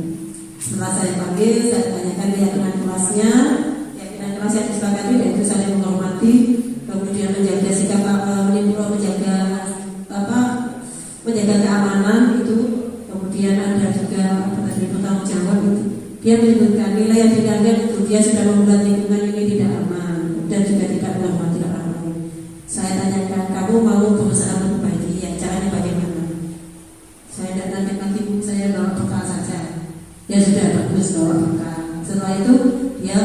Setelah saya panggil, saya tanyakan keyakinan kelasnya yang disepakati yaitu saling menghormati, kemudian menjaga sikap menjaga keamanan itu, kemudian ada juga bertanggung jawab itu. Dia menyebutkan nilai yang dilanggar itu dia sudah membuat lingkungan ini tidak aman dan juga tidak menghormati orang lain. Saya tanyakan, kamu mau berusaha memperbaiki, ya caranya bagaimana? Saya tidak tanya lagi, saya bawa bekal saja. Ya sudah bagus bawa bekal. Setelah itu dia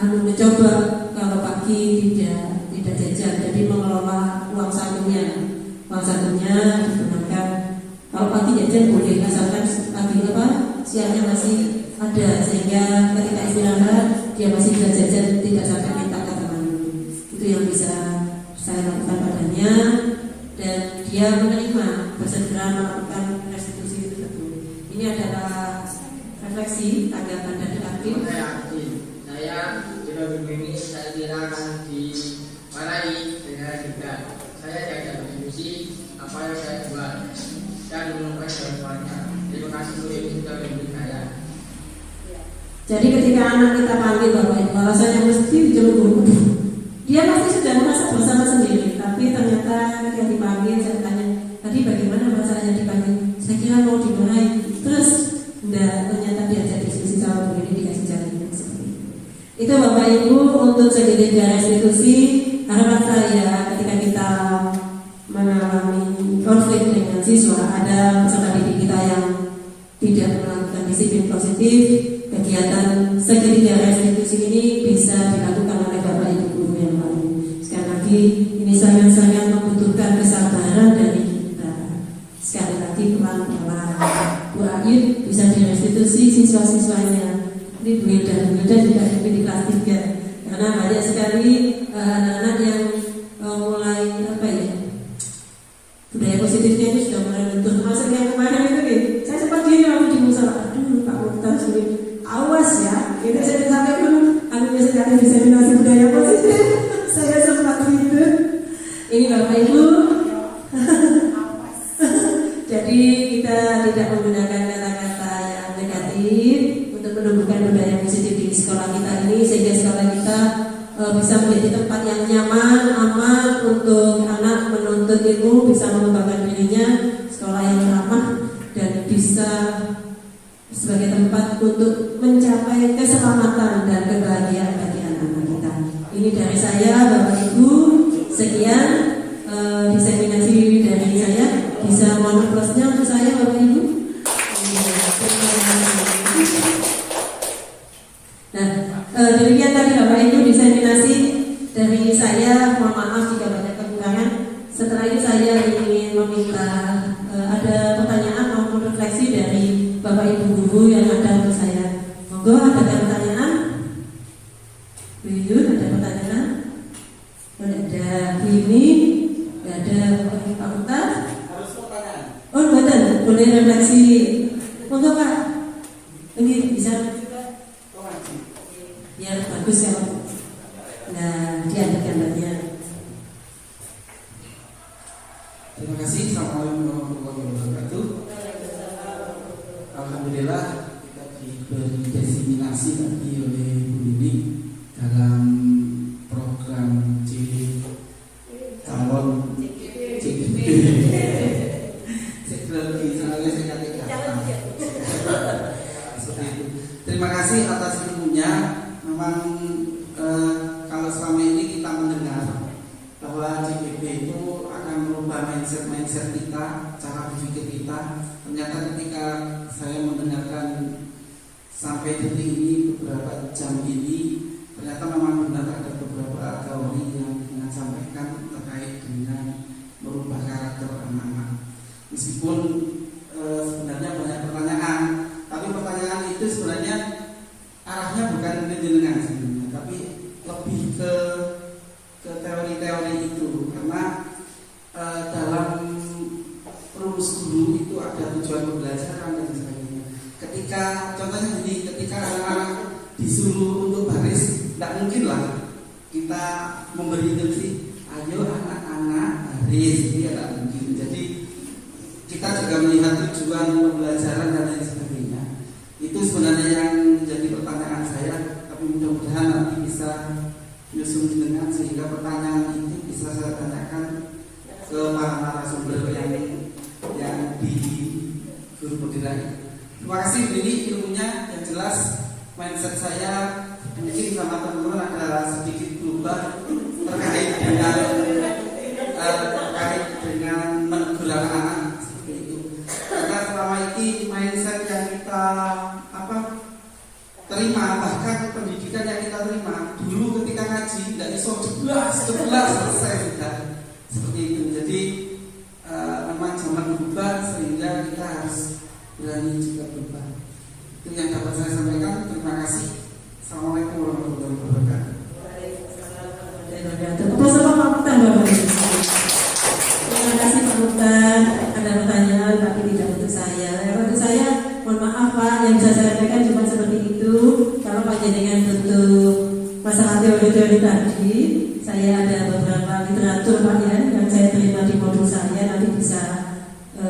mencoba kalau pagi tidak jajan, jadi mengelola uang sakunya. Uang sakunya digunakan kalau pagi jajan boleh, asalkan pagi siangnya masih ada, sehingga ketika istirahat dia masih bisa jajan, tidak sampai minta ke teman. Itu yang bisa saya lakukan padanya, dan dia menerima, bersegera melakukan restitusi tersebut. Ini adalah refleksi tanggapan dari hakim. Saya sudah begini, saya kira akan dimarahi dengan juga. Saya tidak berdiskusi apa yang saya buat dan menemukan jawabannya. Terima kasih untuk ini sudah memberi saya. Jadi ketika anak kita panggil Bapak Ibu, alasannya mesti dijemput, dia pasti sudah merasa bersama sendiri. Tapi ternyata ketika dipanggil, saya tanya, tadi bagaimana masalahnya dipanggil? Saya kira mau dimarahi, terus ternyata diajak diskusi sama Bu ini, dikasih jalan seperti itu. Itu Bapak Ibu untuk segitiga restitusi. Harapan saya ketika kita mengalami konflik dengan siswa, ada peserta didik kita yang tidak melakukan disiplin positif, kegiatan segitiga restitusi ini bisa dilakukan oleh Bapak Ibu guru yang lain. Sekali lagi ini sangat-sangat membutuhkan kesabaran dari kita. Sekali lagi pelan-pelan. Bu Ayu bisa direstitusi siswa-siswanya. Ini Bu Ida juga di kelas 3. Karena banyak sekali anak-anak yang mulai budaya positifnya ini sudah mulai lentur. Termasuk yang kemarin itu nih, saya sempat gini waktu di musola, aduh Pak Mukhtar sulit, awas ya. Itu saya sampai pun anunya sekali diseminasi budaya positif. Saya sempat gitu. Ini Bapak Ibu. Jadi kita tidak menggunakan kata-kata yang negatif untuk menumbuhkan budaya positif di sekolah kita ini, sehingga sekolah kita bisa menjadi tempat yang nyaman, aman untuk anak menuntut ilmu, bisa mengembangkan dirinya, sekolah yang ramah, dan bisa sebagai tempat untuk mencapai keselamatan dan kebahagiaan bagi anak-anak kita. Ini dari saya, Bapak Ibu. Sekian diseminasi dari saya. Bisa mohon plusnya untuk saya, Bapak Ibu. Nah, demikian tadi Bapak Ibu diseminasi dari saya. Mohon maaf jika banyak kekurangan. Setelah itu saya ingin meminta ada pertanyaan maupun refleksi dari Bapak Ibu guru yang ada untuk saya. Monggo, ada pertanyaan? Bu Yun, ada pertanyaan? Ada Bu Yuni? Ada Pak Mukhtar? Harus pertanyaan. Oh, betul. Boleh refleksi. Monggo Pak. Ini bisa biar bagus ya. Nah, dia ada gambarnya. Terima kasih. Assalamualaikum warahmatullahi wabarakatuh. Alhamdulillah kita diberi diseminasi tadi oleh Bu Yuni dalam program calon CGP. Seperti itu. Terima kasih atas ilmunya. Memang kalau selama ini kita mendengar bahwa CGP itu akan merubah mindset kita, cara berpikir kita. Ternyata ketika saya mendengarkan sampai detik ini, beberapa jam ini, ternyata memang benar ada beberapa teori yang dengan sampaikan terkait dengan merubah karakter anak-anak. Meskipun sebenarnya banyak pertanyaan, tapi pertanyaan itu sebenarnya arahnya bukan ke jenengan sebenarnya, tapi lebih ke teori-teori itu. Karena dalam rumus guru itu ada tujuan pembelajaran dan sebagainya. Ketika contohnya gini, ketika anak-anak memberi instruksi, ayo anak-anak baris, ini tidak mungkin. Jadi kita juga melihat tujuan pembelajaran dan lain sebagainya. Itu sebenarnya yang menjadi pertanyaan saya, tapi mudah-mudahan nanti bisa menyusun dengan sehingga pertanyaan itu bisa saya tanyakan ke para narasumber yang di Guru Mudirah. Terima kasih, ini ilmunya yang jelas. Mindset saya mungkin sama teman-teman ada sedikit berubah terkait dengan menegur anak-anak seperti itu. Karena selama ini mindset yang kita terima, bahkan pendidikan yang kita terima dulu ketika ngaji tidak iso 11 selesai sudah seperti itu. Jadi memang zaman berubah sehingga kita harus berani juga berubah. Itu yang dapat saya sampaikan. Terima kasih. Assalamualaikum warahmatullahi wabarakatuh. Terima kasih Pak Mukhtar. Ada pertanyaan tapi tidak untuk saya. Untuk saya, mohon maaf Pak, yang bisa saya sampaikan cuma seperti itu. Kalau Pak jenengan untuk masalah teori-teori tadi, saya ada beberapa literatur Pak ya, yang saya terima di modul saya, nanti bisa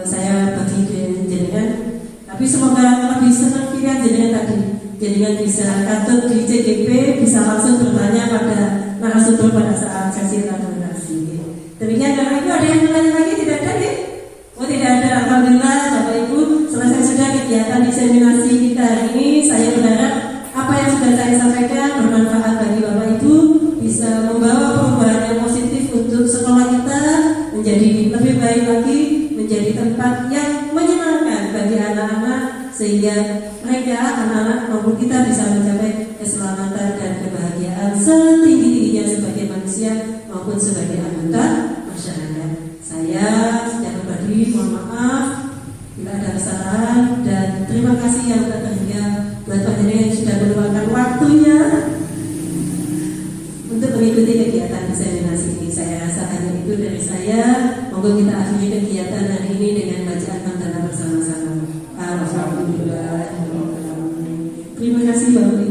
saya bagi jenengan. Tapi semoga lebih senang pilihan jenengan tadi. Jenengan bisa katut di CGP, bisa langsung bertanya pada narasumber pada saat sesi elaborasi. Demikian Bapak Ibu, ada yang bertanya lagi? Tidak ada ya? Oh tidak ada. Alhamdulillah Bapak Ibu, selesai sudah kegiatan diseminasi kita hari ini. Saya berharap apa yang sudah saya sampaikan bermanfaat bagi Bapak Ibu, bisa membawa perubahan yang positif untuk sekolah kita menjadi lebih baik lagi, menjadi tempat yang menyenangkan bagi anak-anak, sehingga mereka, anak-anak maupun kita bisa mencapai keselamatan dan kebahagiaan setinggi-tingginya sebagai manusia maupun sebagai anggota masyarakat. Saya sejak pribadi mohon maaf bila ada kesalahan, dan terima kasih yang tak terhingga buat Pak Jenengan yang sudah meluangkan waktunya untuk mengikuti kegiatan diseminasi ini. Saya rasa hanya itu dari saya. Monggo kita akhiri kegiatan hari ini dengan bacaan hamdalah bersama-sama. Alhamdulillah. Terima kasih Bapak Ibu.